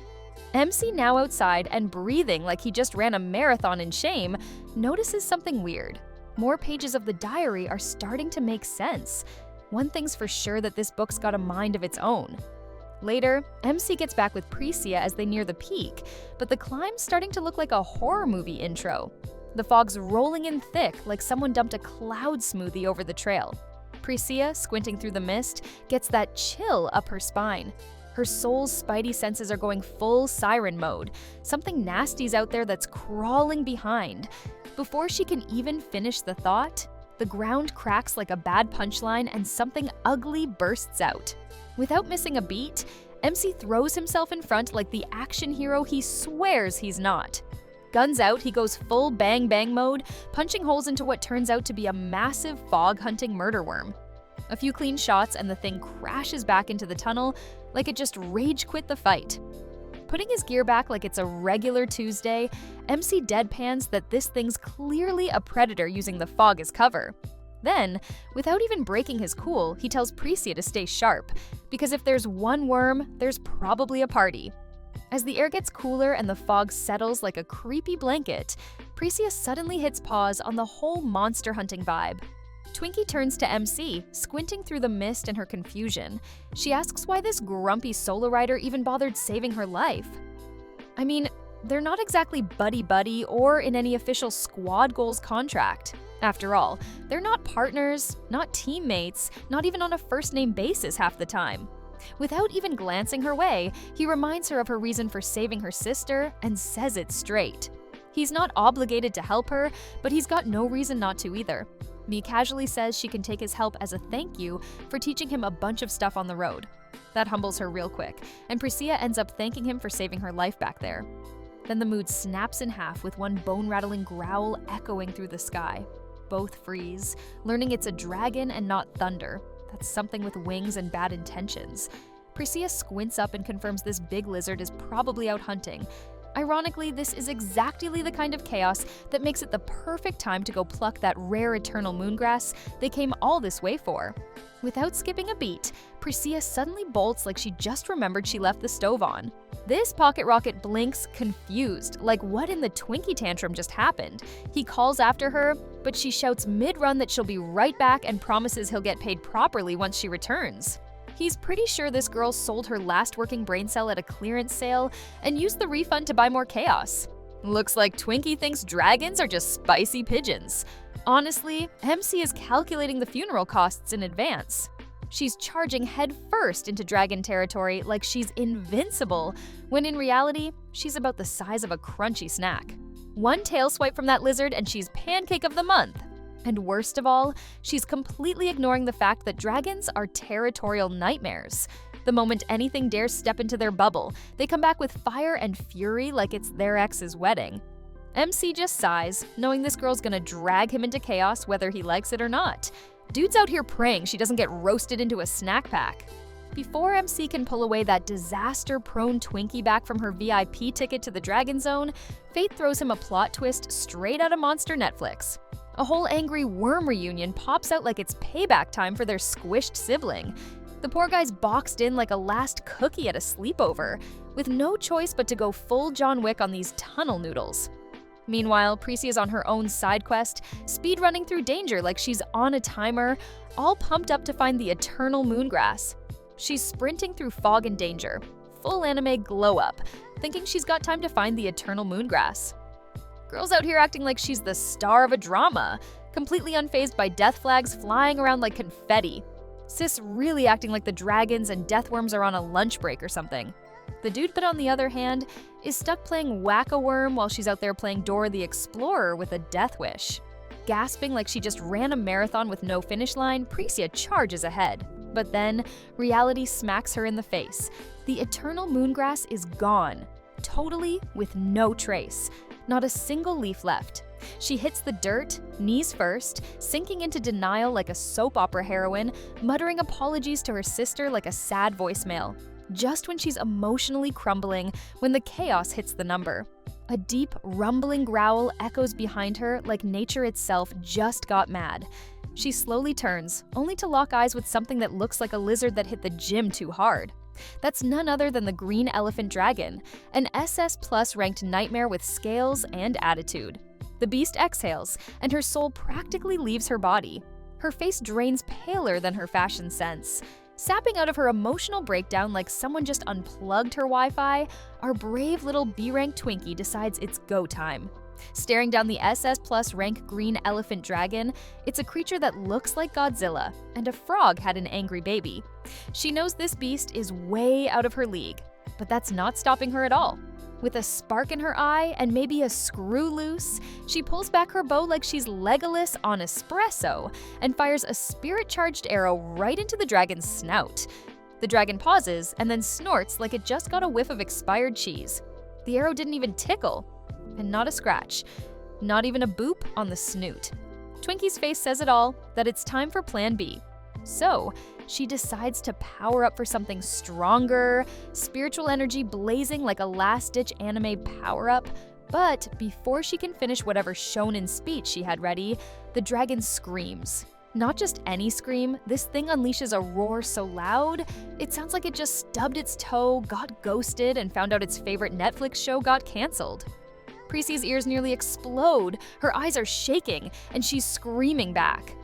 MC, now outside and breathing like he just ran a marathon in shame, notices something weird. More pages of the diary are starting to make sense. One thing's for sure, that this book's got a mind of its own. Later, MC gets back with Priscilla as they near the peak, but the climb's starting to look like a horror movie intro. The fog's rolling in thick like someone dumped a cloud smoothie over the trail. Priscilla, squinting through the mist, gets that chill up her spine. Her soul's spidey senses are going full siren mode. Something nasty's out there that's crawling behind. Before she can even finish the thought, the ground cracks like a bad punchline and something ugly bursts out. Without missing a beat, MC throws himself in front like the action hero he swears he's not. Guns out, he goes full bang bang mode, punching holes into what turns out to be a massive fog-hunting murder worm. A few clean shots and the thing crashes back into the tunnel like it just rage quit the fight. Putting his gear back like it's a regular Tuesday, MC deadpans that this thing's clearly a predator using the fog as cover. Then, without even breaking his cool, he tells Priscilla to stay sharp, because if there's one worm, there's probably a party. As the air gets cooler and the fog settles like a creepy blanket, Priscilla suddenly hits pause on the whole monster hunting vibe. Twinkie turns to MC, squinting through the mist in her confusion. She asks why this grumpy solo rider even bothered saving her life. I mean, they're not exactly buddy-buddy or in any official squad goals contract. After all, they're not partners, not teammates, not even on a first-name basis half the time. Without even glancing her way, he reminds her of her reason for saving her sister and says it straight. He's not obligated to help her, but he's got no reason not to either. Mee casually says she can take his help as a thank you for teaching him a bunch of stuff on the road. That humbles her real quick, and Priscilla ends up thanking him for saving her life back there. Then the mood snaps in half with one bone-rattling growl echoing through the sky. Both freeze, learning it's a dragon and not thunder. That's something with wings and bad intentions. Priscilla squints up and confirms this big lizard is probably out hunting. Ironically, this is exactly the kind of chaos that makes it the perfect time to go pluck that rare eternal moongrass they came all this way for. Without skipping a beat, Priscilla suddenly bolts like she just remembered she left the stove on. This pocket rocket blinks, confused, like what in the Twinkie tantrum just happened. He calls after her, but she shouts mid-run that she'll be right back and promises he'll get paid properly once she returns. He's pretty sure this girl sold her last working brain cell at a clearance sale and used the refund to buy more chaos. Looks like Twinkie thinks dragons are just spicy pigeons. Honestly, MC is calculating the funeral costs in advance. She's charging headfirst into dragon territory like she's invincible, when in reality, she's about the size of a crunchy snack. One tail swipe from that lizard and she's pancake of the month. And worst of all, she's completely ignoring the fact that dragons are territorial nightmares. The moment anything dares step into their bubble, they come back with fire and fury like it's their ex's wedding. MC just sighs, knowing this girl's gonna drag him into chaos whether he likes it or not. Dude's out here praying she doesn't get roasted into a snack pack. Before MC can pull away that disaster-prone Twinkie back from her VIP ticket to the Dragon Zone, fate throws him a plot twist straight out of Monster Netflix. A whole angry worm reunion pops out like it's payback time for their squished sibling. The poor guy's boxed in like a last cookie at a sleepover, with no choice but to go full John Wick on these tunnel noodles. Meanwhile, Priscilla's on her own side quest, speedrunning through danger like she's on a timer, all pumped up to find the eternal moongrass. She's sprinting through fog and danger, full anime glow up, thinking she's got time to find the eternal moongrass. Girl's out here acting like she's the star of a drama, completely unfazed by death flags flying around like confetti. Sis really acting like the dragons and deathworms are on a lunch break or something. The dude, but on the other hand, is stuck playing Whack-A-Worm while she's out there playing Dora the Explorer with a death wish. Gasping like she just ran a marathon with no finish line, Priscilla charges ahead. But then, reality smacks her in the face. The eternal moongrass is gone. Totally with no trace. Not a single leaf left. She hits the dirt, knees first, sinking into denial like a soap opera heroine, muttering apologies to her sister like a sad voicemail. Just when she's emotionally crumbling, when the chaos hits the number. A deep, rumbling growl echoes behind her like nature itself just got mad. She slowly turns, only to lock eyes with something that looks like a lizard that hit the gym too hard. That's none other than the green elephant dragon, an SS Plus ranked nightmare with scales and attitude. The beast exhales, and her soul practically leaves her body. Her face drains paler than her fashion sense. Sapping out of her emotional breakdown like someone just unplugged her Wi-Fi, our brave little B-rank Twinkie decides it's go time. Staring down the SS Plus rank green elephant dragon, it's a creature that looks like Godzilla, and a frog had an angry baby. She knows this beast is way out of her league, but that's not stopping her at all. With a spark in her eye and maybe a screw loose, she pulls back her bow like she's Legolas on espresso and fires a spirit-charged arrow right into the dragon's snout. The dragon pauses and then snorts like it just got a whiff of expired cheese. The arrow didn't even tickle. And not a scratch. Not even a boop on the snoot. Twinkie's face says it all, that it's time for Plan B. So, she decides to power up for something stronger, spiritual energy blazing like a last-ditch anime power-up. But before she can finish whatever shonen speech she had ready, the dragon screams. Not just any scream, this thing unleashes a roar so loud, it sounds like it just stubbed its toe, got ghosted, and found out its favorite Netflix show got canceled. Precy's ears nearly explode, her eyes are shaking, and she's screaming back.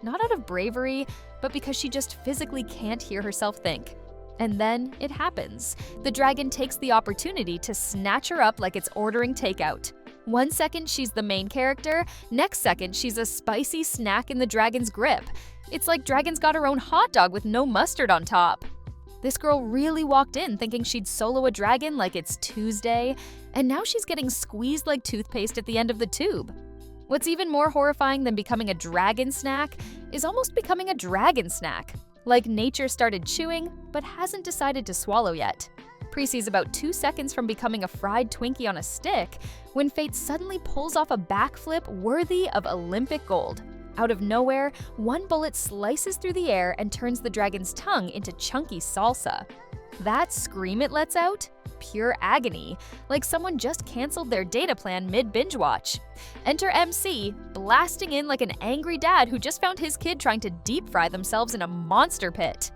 Not out of bravery, but because she just physically can't hear herself think. And then it happens. The dragon takes the opportunity to snatch her up like it's ordering takeout. 1 second she's the main character, next second she's a spicy snack in the dragon's grip. It's like Dragon's got her own hot dog with no mustard on top. This girl really walked in thinking she'd solo a dragon like it's Tuesday, and now she's getting squeezed like toothpaste at the end of the tube. What's even more horrifying than becoming a dragon snack is almost becoming a dragon snack. Like nature started chewing, but hasn't decided to swallow yet. Precy's about 2 seconds from becoming a fried Twinkie on a stick when fate suddenly pulls off a backflip worthy of Olympic gold. Out of nowhere, one bullet slices through the air and turns the dragon's tongue into chunky salsa. That scream it lets out? Pure agony, like someone just canceled their data plan mid-binge watch. Enter MC, blasting in like an angry dad who just found his kid trying to deep fry themselves in a monster pit.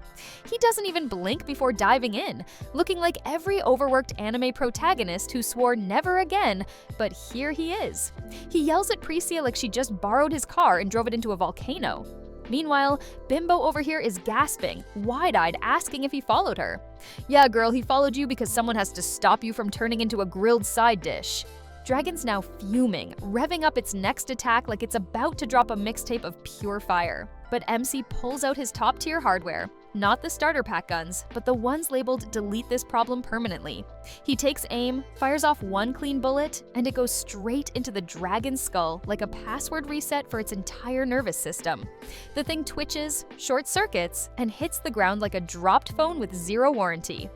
He doesn't even blink before diving in, looking like every overworked anime protagonist who swore never again, but here he is. He yells at Precia like she just borrowed his car and drove it into a volcano. Meanwhile, Bimbo over here is gasping, wide-eyed, asking if he followed her. Yeah, girl, he followed you because someone has to stop you from turning into a grilled side dish. Dragon's now fuming, revving up its next attack like it's about to drop a mixtape of pure fire. But MC pulls out his top-tier hardware. Not the starter pack guns, but the ones labeled delete this problem permanently. He takes aim, fires off one clean bullet, and it goes straight into the dragon's skull like a password reset for its entire nervous system. The thing twitches, short circuits, and hits the ground like a dropped phone with zero warranty.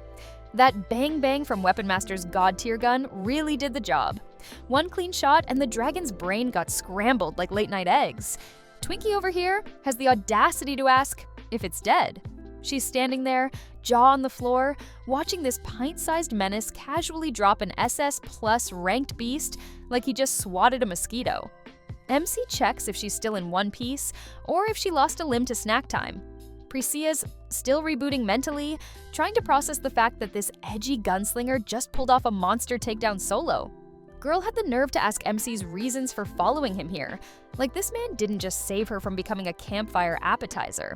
That bang bang from Weapon Master's god tier gun really did the job. One clean shot and the dragon's brain got scrambled like late night eggs. Twinkie over here has the audacity to ask if it's dead. She's standing there, jaw on the floor, watching this pint-sized menace casually drop an SS Plus ranked beast like he just swatted a mosquito. MC checks if she's still in one piece or if she lost a limb to snack time. Precia's still rebooting mentally, trying to process the fact that this edgy gunslinger just pulled off a monster takedown solo. Girl had the nerve to ask MC's reasons for following him here, like this man didn't just save her from becoming a campfire appetizer.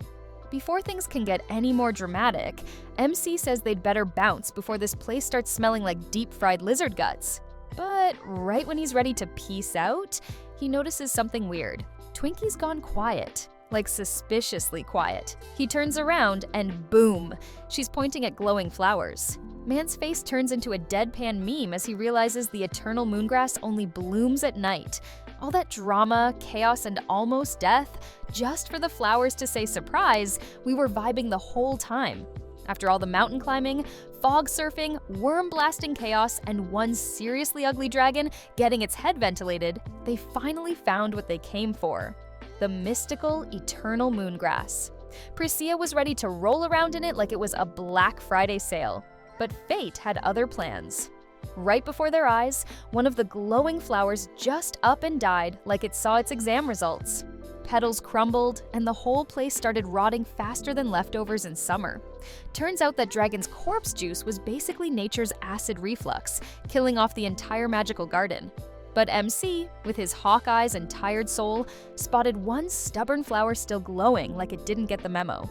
Before things can get any more dramatic, MC says they'd better bounce before this place starts smelling like deep-fried lizard guts. But right when he's ready to peace out, he notices something weird. Twinkie's gone quiet, like suspiciously quiet. He turns around and boom, she's pointing at glowing flowers. Man's face turns into a deadpan meme as he realizes the eternal moongrass only blooms at night. All that drama, chaos, and almost death, just for the flowers to say surprise, we were vibing the whole time. After all the mountain climbing, fog surfing, worm-blasting chaos, and one seriously ugly dragon getting its head ventilated, they finally found what they came for. The mystical, eternal moongrass. Precia was ready to roll around in it like it was a Black Friday sale. But fate had other plans. Right before their eyes, one of the glowing flowers just up and died like it saw its exam results. Petals crumbled, and the whole place started rotting faster than leftovers in summer. Turns out that dragon's corpse juice was basically nature's acid reflux, killing off the entire magical garden. But MC, with his hawk eyes and tired soul, spotted one stubborn flower still glowing like it didn't get the memo.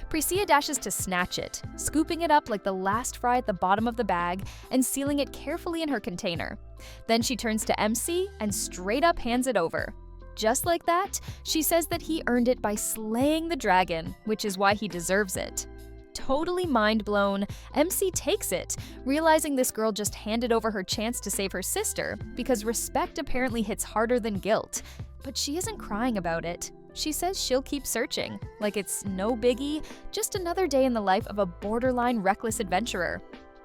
Priscilla dashes to snatch it, scooping it up like the last fry at the bottom of the bag and sealing it carefully in her container. Then she turns to MC and straight up hands it over. Just like that, she says that he earned it by slaying the dragon, which is why he deserves it. Totally mind blown, MC takes it, realizing this girl just handed over her chance to save her sister because respect apparently hits harder than guilt. But she isn't crying about it. She says she'll keep searching, like it's no biggie, just another day in the life of a borderline reckless adventurer.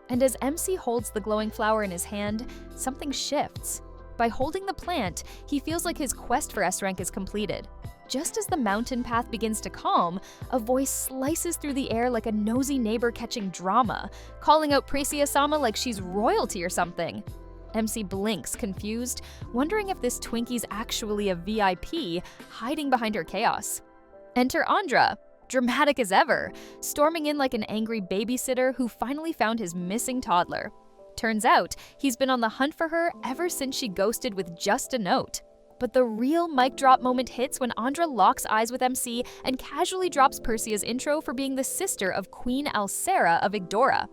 And as MC holds the glowing flower in his hand, something shifts. By holding the plant, he feels like his quest for S rank is completed. Just as the mountain path begins to calm, a voice slices through the air like a nosy neighbor catching drama, calling out Priscilla-sama like she's royalty or something. MC blinks, confused, wondering if this Twinkie's actually a VIP hiding behind her chaos. Enter Andra, dramatic as ever, storming in like an angry babysitter who finally found his missing toddler. Turns out, he's been on the hunt for her ever since she ghosted with just a note. But the real mic drop moment hits when Andra locks eyes with MC and casually drops Persea's intro for being the sister of Queen Alcera of Igdora.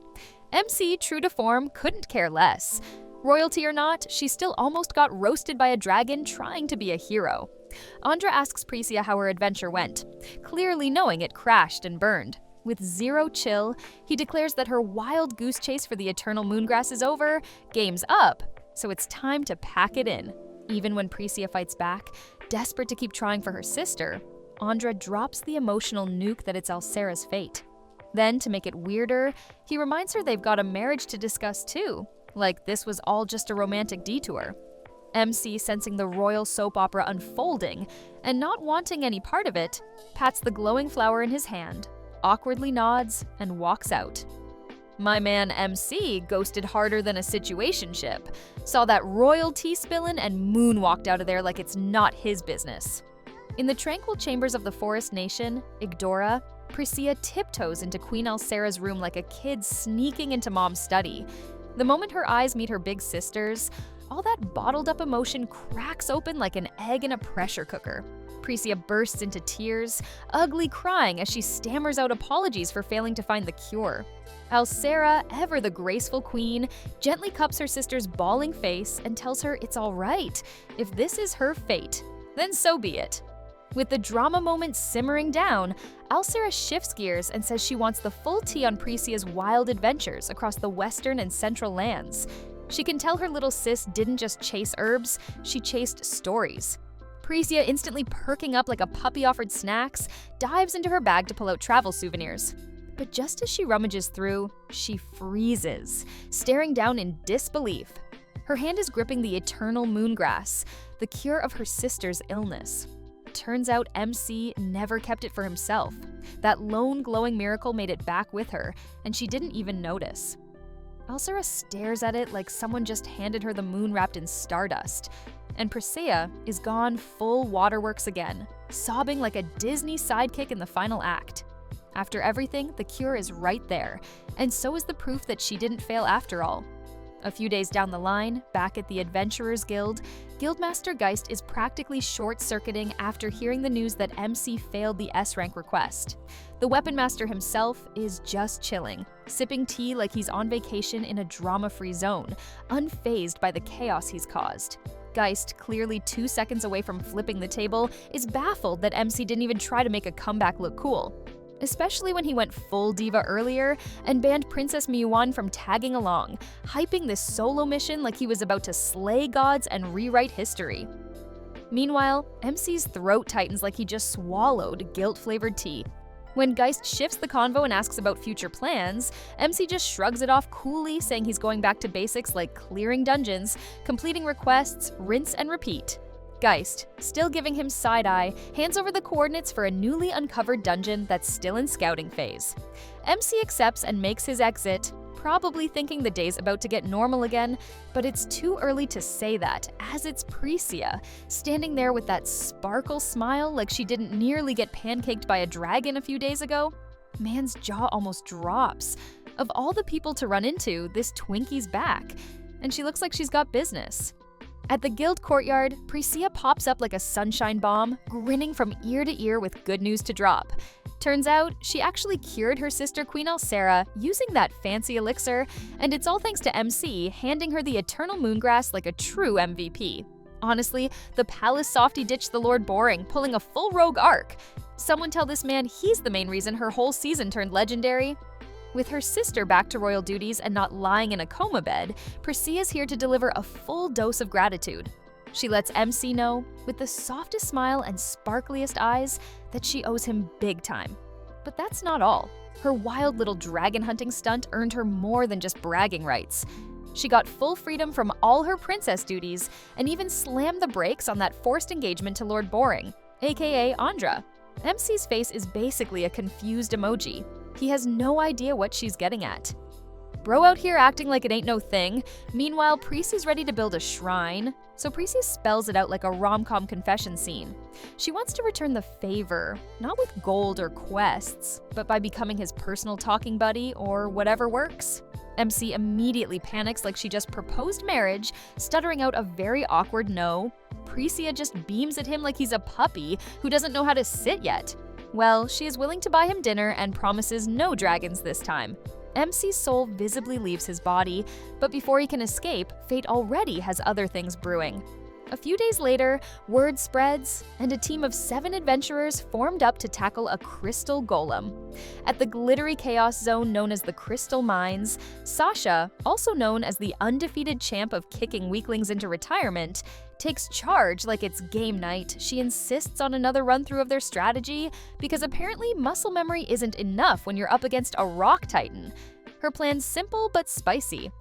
MC, true to form, couldn't care less. Royalty or not, she still almost got roasted by a dragon trying to be a hero. Andra asks Priscilla how her adventure went, clearly knowing it crashed and burned. With zero chill, he declares that her wild goose chase for the eternal moongrass is over, game's up, so it's time to pack it in. Even when Priscilla fights back, desperate to keep trying for her sister, Andra drops the emotional nuke that it's Alcera's fate. Then, to make it weirder, he reminds her they've got a marriage to discuss too, like this was all just a romantic detour. MC, sensing the royal soap opera unfolding and not wanting any part of it, pats the glowing flower in his hand, awkwardly nods, and walks out. My man MC ghosted harder than a situationship, saw that royalty spillin' and moonwalked out of there like it's not his business. In the tranquil chambers of the forest nation, Igdora, Priscilla tiptoes into Queen Alcera's room like a kid sneaking into mom's study. The moment her eyes meet her big sister's, all that bottled up emotion cracks open like an egg in a pressure cooker. Priscilla bursts into tears, ugly crying as she stammers out apologies for failing to find the cure. Alcera, ever the graceful queen, gently cups her sister's bawling face and tells her it's all right. If this is her fate, then so be it. With the drama moment simmering down, Alcera shifts gears and says she wants the full tea on Priscilla's wild adventures across the western and central lands. She can tell her little sis didn't just chase herbs, she chased stories. Priscilla, instantly perking up like a puppy offered snacks, dives into her bag to pull out travel souvenirs. But just as she rummages through, she freezes, staring down in disbelief. Her hand is gripping the eternal moongrass, the cure of her sister's illness. Turns out MC never kept it for himself. That lone glowing miracle made it back with her, and she didn't even notice. Alcera stares at it like someone just handed her the moon wrapped in stardust. And Priscilla is gone full waterworks again, sobbing like a Disney sidekick in the final act. After everything, the cure is right there, and so is the proof that she didn't fail after all. A few days down the line, back at the Adventurers Guild, Guildmaster Geist is practically short-circuiting after hearing the news that MC failed the S-rank request. The Weapon Master himself is just chilling, sipping tea like he's on vacation in a drama-free zone, unfazed by the chaos he's caused. Geist, clearly 2 seconds away from flipping the table, is baffled that MC didn't even try to make a comeback look cool. Especially when he went full diva earlier and banned Princess Miyuan from tagging along, hyping this solo mission like he was about to slay gods and rewrite history. Meanwhile, MC's throat tightens like he just swallowed guilt-flavored tea. When Geist shifts the convo and asks about future plans, MC just shrugs it off coolly, saying he's going back to basics like clearing dungeons, completing requests, rinse and repeat. Geist, still giving him side-eye, hands over the coordinates for a newly uncovered dungeon that's still in scouting phase. MC accepts and makes his exit, probably thinking the day's about to get normal again, but it's too early to say that, as it's Prisia, standing there with that sparkle smile like she didn't nearly get pancaked by a dragon a few days ago. Man's jaw almost drops. Of all the people to run into, this Twinkie's back, and she looks like she's got business. At the guild courtyard, Prisia pops up like a sunshine bomb, grinning from ear to ear with good news to drop. Turns out, she actually cured her sister Queen Alcera using that fancy elixir, and it's all thanks to MC handing her the eternal moongrass like a true MVP. Honestly, the palace softie ditched the Lord Boring, pulling a full rogue arc. Someone tell this man he's the main reason her whole season turned legendary. With her sister back to royal duties and not lying in a coma bed, Prisia's here to deliver a full dose of gratitude. She lets MC know, with the softest smile and sparkliest eyes, that she owes him big time. But that's not all. Her wild little dragon hunting stunt earned her more than just bragging rights. She got full freedom from all her princess duties and even slammed the brakes on that forced engagement to Lord Boring, aka Andra. MC's face is basically a confused emoji. He has no idea what she's getting at. Bro out here acting like it ain't no thing. Meanwhile, Prisia's ready to build a shrine. So Prisia spells it out like a rom-com confession scene. She wants to return the favor, not with gold or quests, but by becoming his personal talking buddy or whatever works. MC immediately panics like she just proposed marriage, stuttering out a very awkward no. Prisia just beams at him like he's a puppy who doesn't know how to sit yet. Well, she is willing to buy him dinner and promises no dragons this time. MC's soul visibly leaves his body, but before he can escape, fate already has other things brewing. A few days later, word spreads, and a team of 7 adventurers formed up to tackle a crystal golem. At the glittery chaos zone known as the Crystal Mines, Sasha, also known as the undefeated champ of kicking weaklings into retirement, takes charge like it's game night. She insists on another run-through of their strategy because apparently muscle memory isn't enough when you're up against a rock titan. Her plan's simple but spicy.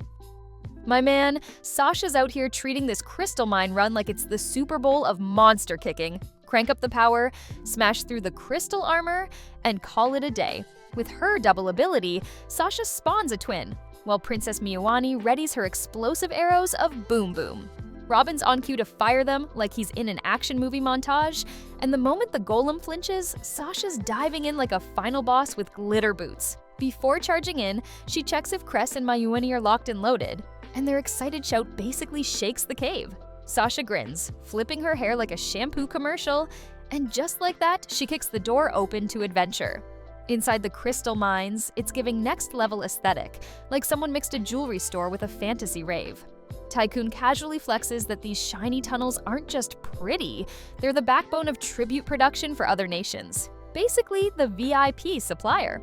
My man, Sasha's out here treating this crystal mine run like it's the Super Bowl of monster kicking. Crank up the power, smash through the crystal armor, and call it a day. With her double ability, Sasha spawns a twin, while Princess Miyawani readies her explosive arrows of Boom Boom. Robin's on cue to fire them like he's in an action movie montage, and the moment the golem flinches, Sasha's diving in like a final boss with glitter boots. Before charging in, she checks if Cress and Mayuani are locked and loaded, and their excited shout basically shakes the cave. Sasha grins, flipping her hair like a shampoo commercial, and just like that, she kicks the door open to adventure. Inside the crystal mines, it's giving next-level aesthetic, like someone mixed a jewelry store with a fantasy rave. Tycoon casually flexes that these shiny tunnels aren't just pretty, they're the backbone of tribute production for other nations. Basically, the VIP supplier.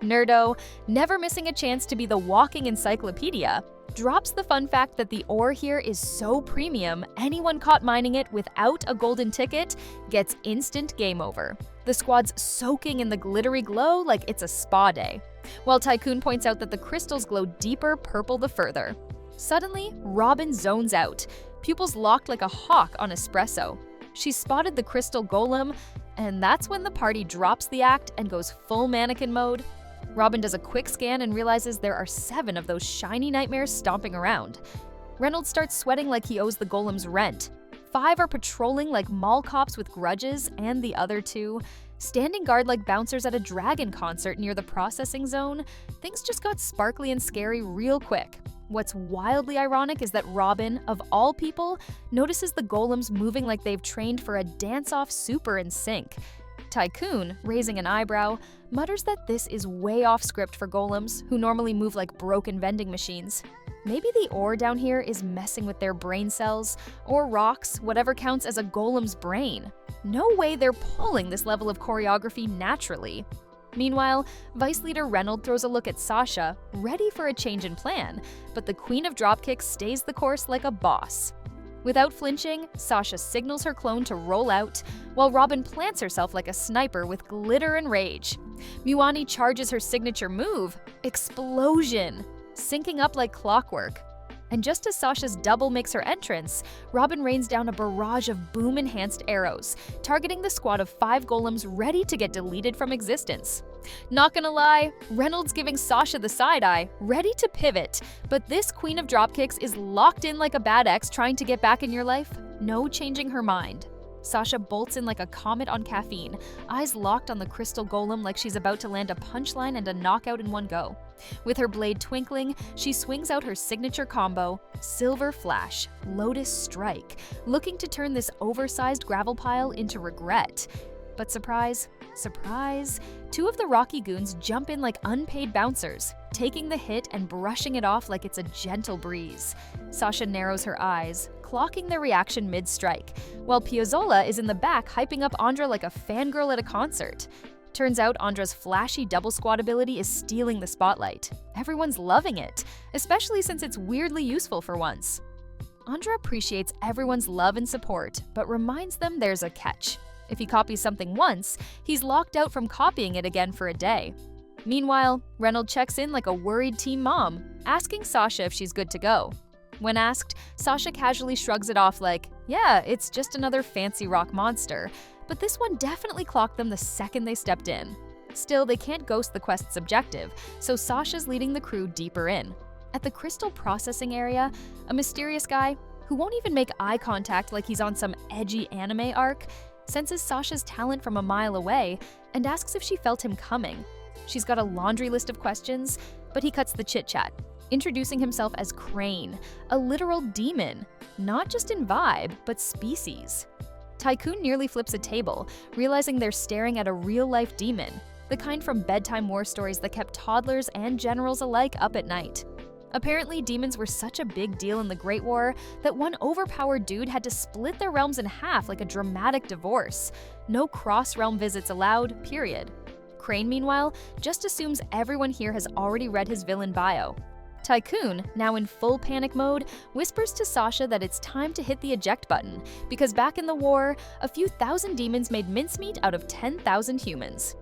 Nerdo, never missing a chance to be the walking encyclopedia, drops the fun fact that the ore here is so premium, anyone caught mining it without a golden ticket gets instant game over. The squad's soaking in the glittery glow like it's a spa day, while Tycoon points out that the crystals glow deeper purple the further. Suddenly, Robin zones out, pupils locked like a hawk on espresso. She's spotted the crystal golem, and that's when the party drops the act and goes full mannequin mode. Robin does a quick scan and realizes there are 7 of those shiny nightmares stomping around. Reynolds starts sweating like he owes the golem's rent. 5 are patrolling like mall cops with grudges, and the other 2, standing guard like bouncers at a dragon concert near the processing zone. Things just got sparkly and scary real quick. What's wildly ironic is that Robin, of all people, notices the golems moving like they've trained for a dance-off super in sync. Tycoon, raising an eyebrow, mutters that this is way off script for golems, who normally move like broken vending machines. Maybe the ore down here is messing with their brain cells, or rocks, whatever counts as a golem's brain. No way they're pulling this level of choreography naturally. Meanwhile, Vice Leader Reynolds throws a look at Sasha, ready for a change in plan, but the Queen of Dropkicks stays the course like a boss. Without flinching, Sasha signals her clone to roll out, while Robin plants herself like a sniper with glitter and rage. Miyawani charges her signature move, Explosion, syncing up like clockwork. And just as Sasha's double makes her entrance, Robin rains down a barrage of boom-enhanced arrows, targeting the squad of 5 golems ready to get deleted from existence. Not gonna lie, Reynolds giving Sasha the side-eye, ready to pivot, but this queen of dropkicks is locked in like a bad ex trying to get back in your life, no changing her mind. Sasha bolts in like a comet on caffeine, eyes locked on the crystal golem like she's about to land a punchline and a knockout in one go. With her blade twinkling, she swings out her signature combo, Silver Flash, Lotus Strike, looking to turn this oversized gravel pile into regret. But surprise, surprise, 2 of the Rocky goons jump in like unpaid bouncers, taking the hit and brushing it off like it's a gentle breeze. Sasha narrows her eyes, clocking their reaction mid-strike, while Piazzolla is in the back hyping up Andra like a fangirl at a concert. Turns out Andra's flashy double squad ability is stealing the spotlight. Everyone's loving it, especially since it's weirdly useful for once. Andra appreciates everyone's love and support, but reminds them there's a catch. If he copies something once, he's locked out from copying it again for a day. Meanwhile, Reynolds checks in like a worried teen mom, asking Sasha if she's good to go. When asked, Sasha casually shrugs it off like, yeah, it's just another fancy rock monster, but this one definitely clocked them the second they stepped in. Still, they can't ghost the quest's objective, so Sasha's leading the crew deeper in. At the crystal processing area, a mysterious guy, who won't even make eye contact like he's on some edgy anime arc, senses Sasha's talent from a mile away and asks if she felt him coming. She's got a laundry list of questions, but he cuts the chit-chat, introducing himself as Crane, a literal demon, not just in vibe, but species. Tycoon nearly flips a table, realizing they're staring at a real-life demon, the kind from bedtime war stories that kept toddlers and generals alike up at night. Apparently, demons were such a big deal in the Great War that one overpowered dude had to split their realms in half like a dramatic divorce. No cross-realm visits allowed, period. Crane, meanwhile, just assumes everyone here has already read his villain bio. Tycoon, now in full panic mode, whispers to Sasha that it's time to hit the eject button, because back in the war, a few thousand demons made mincemeat out of 10,000 humans.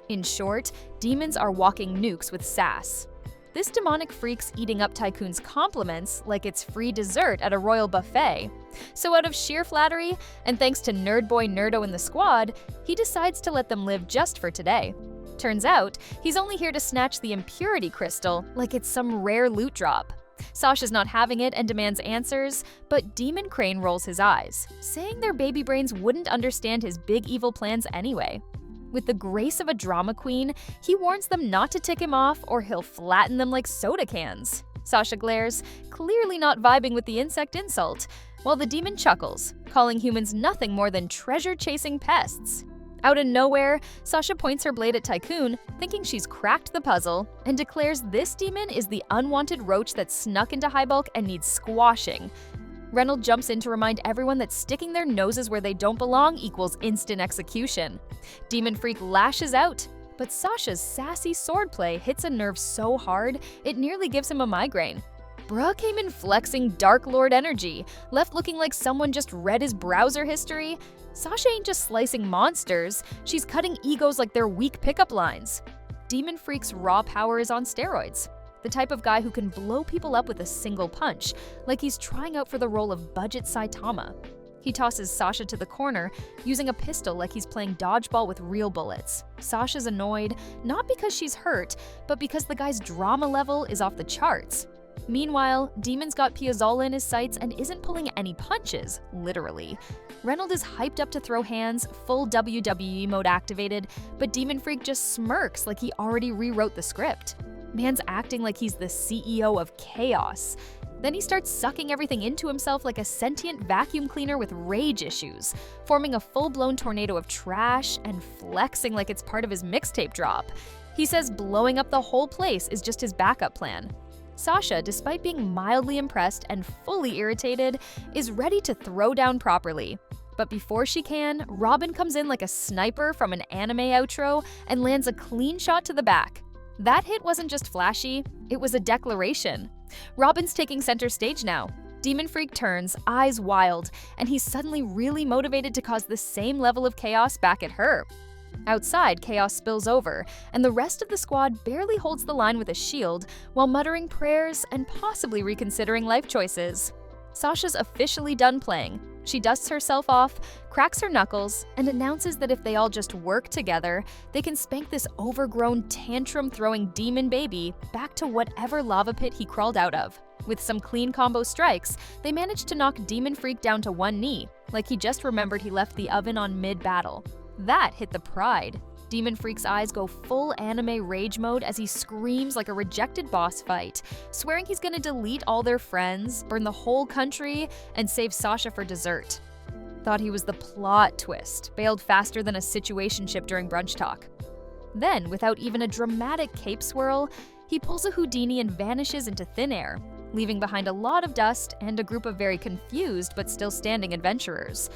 In short, demons are walking nukes with sass. This demonic freak's eating up Tycoon's compliments like it's free dessert at a royal buffet. So out of sheer flattery, and thanks to Nerd Boy Nerdo in the squad, he decides to let them live just for today. Turns out, he's only here to snatch the impurity crystal like it's some rare loot drop. Sasha's not having it and demands answers, but Demon Crane rolls his eyes, saying their baby brains wouldn't understand his big evil plans anyway. With the grace of a drama queen, he warns them not to tick him off or he'll flatten them like soda cans. Sasha glares, clearly not vibing with the insect insult, while the demon chuckles, calling humans nothing more than treasure-chasing pests. Out of nowhere, Sasha points her blade at Tycoon, thinking she's cracked the puzzle, and declares this demon is the unwanted roach that snuck into High Bulk and needs squashing. Reynolds jumps in to remind everyone that sticking their noses where they don't belong equals instant execution. Demon Freak lashes out, but Sasha's sassy swordplay hits a nerve so hard, it nearly gives him a migraine. Bruh came in flexing Dark Lord energy, left looking like someone just read his browser history. Sasha ain't just slicing monsters, she's cutting egos like they're weak pickup lines. Demon Freak's raw power is on steroids. The type of guy who can blow people up with a single punch, like he's trying out for the role of Budget Saitama. He tosses Sasha to the corner, using a pistol like he's playing dodgeball with real bullets. Sasha's annoyed, not because she's hurt, but because the guy's drama level is off the charts. Meanwhile, Demon's got Piazzolla in his sights and isn't pulling any punches, literally. Reynolds is hyped up to throw hands, full WWE mode activated, but Demon Freak just smirks like he already rewrote the script. Man's acting like he's the CEO of chaos. Then he starts sucking everything into himself like a sentient vacuum cleaner with rage issues, forming a full-blown tornado of trash and flexing like it's part of his mixtape drop. He says blowing up the whole place is just his backup plan. Sasha, despite being mildly impressed and fully irritated, is ready to throw down properly. But before she can, Robin comes in like a sniper from an anime outro and lands a clean shot to the back. That hit wasn't just flashy, it was a declaration. Robin's taking center stage now. Demon Freak turns, eyes wild, and he's suddenly really motivated to cause the same level of chaos back at her. Outside, chaos spills over, and the rest of the squad barely holds the line with a shield while muttering prayers and possibly reconsidering life choices. Sasha's officially done playing. She dusts herself off, cracks her knuckles, and announces that if they all just work together, they can spank this overgrown, tantrum-throwing demon baby back to whatever lava pit he crawled out of. With some clean combo strikes, they manage to knock Demon Freak down to one knee, like he just remembered he left the oven on mid-battle. That hit the pride. Demon Freak's eyes go full anime rage mode as he screams like a rejected boss fight, swearing he's gonna delete all their friends, burn the whole country, and save Sasha for dessert. Thought he was the plot twist, bailed faster than a situationship during brunch talk. Then, without even a dramatic cape swirl, he pulls a Houdini and vanishes into thin air, leaving behind a lot of dust and a group of very confused but still standing adventurers.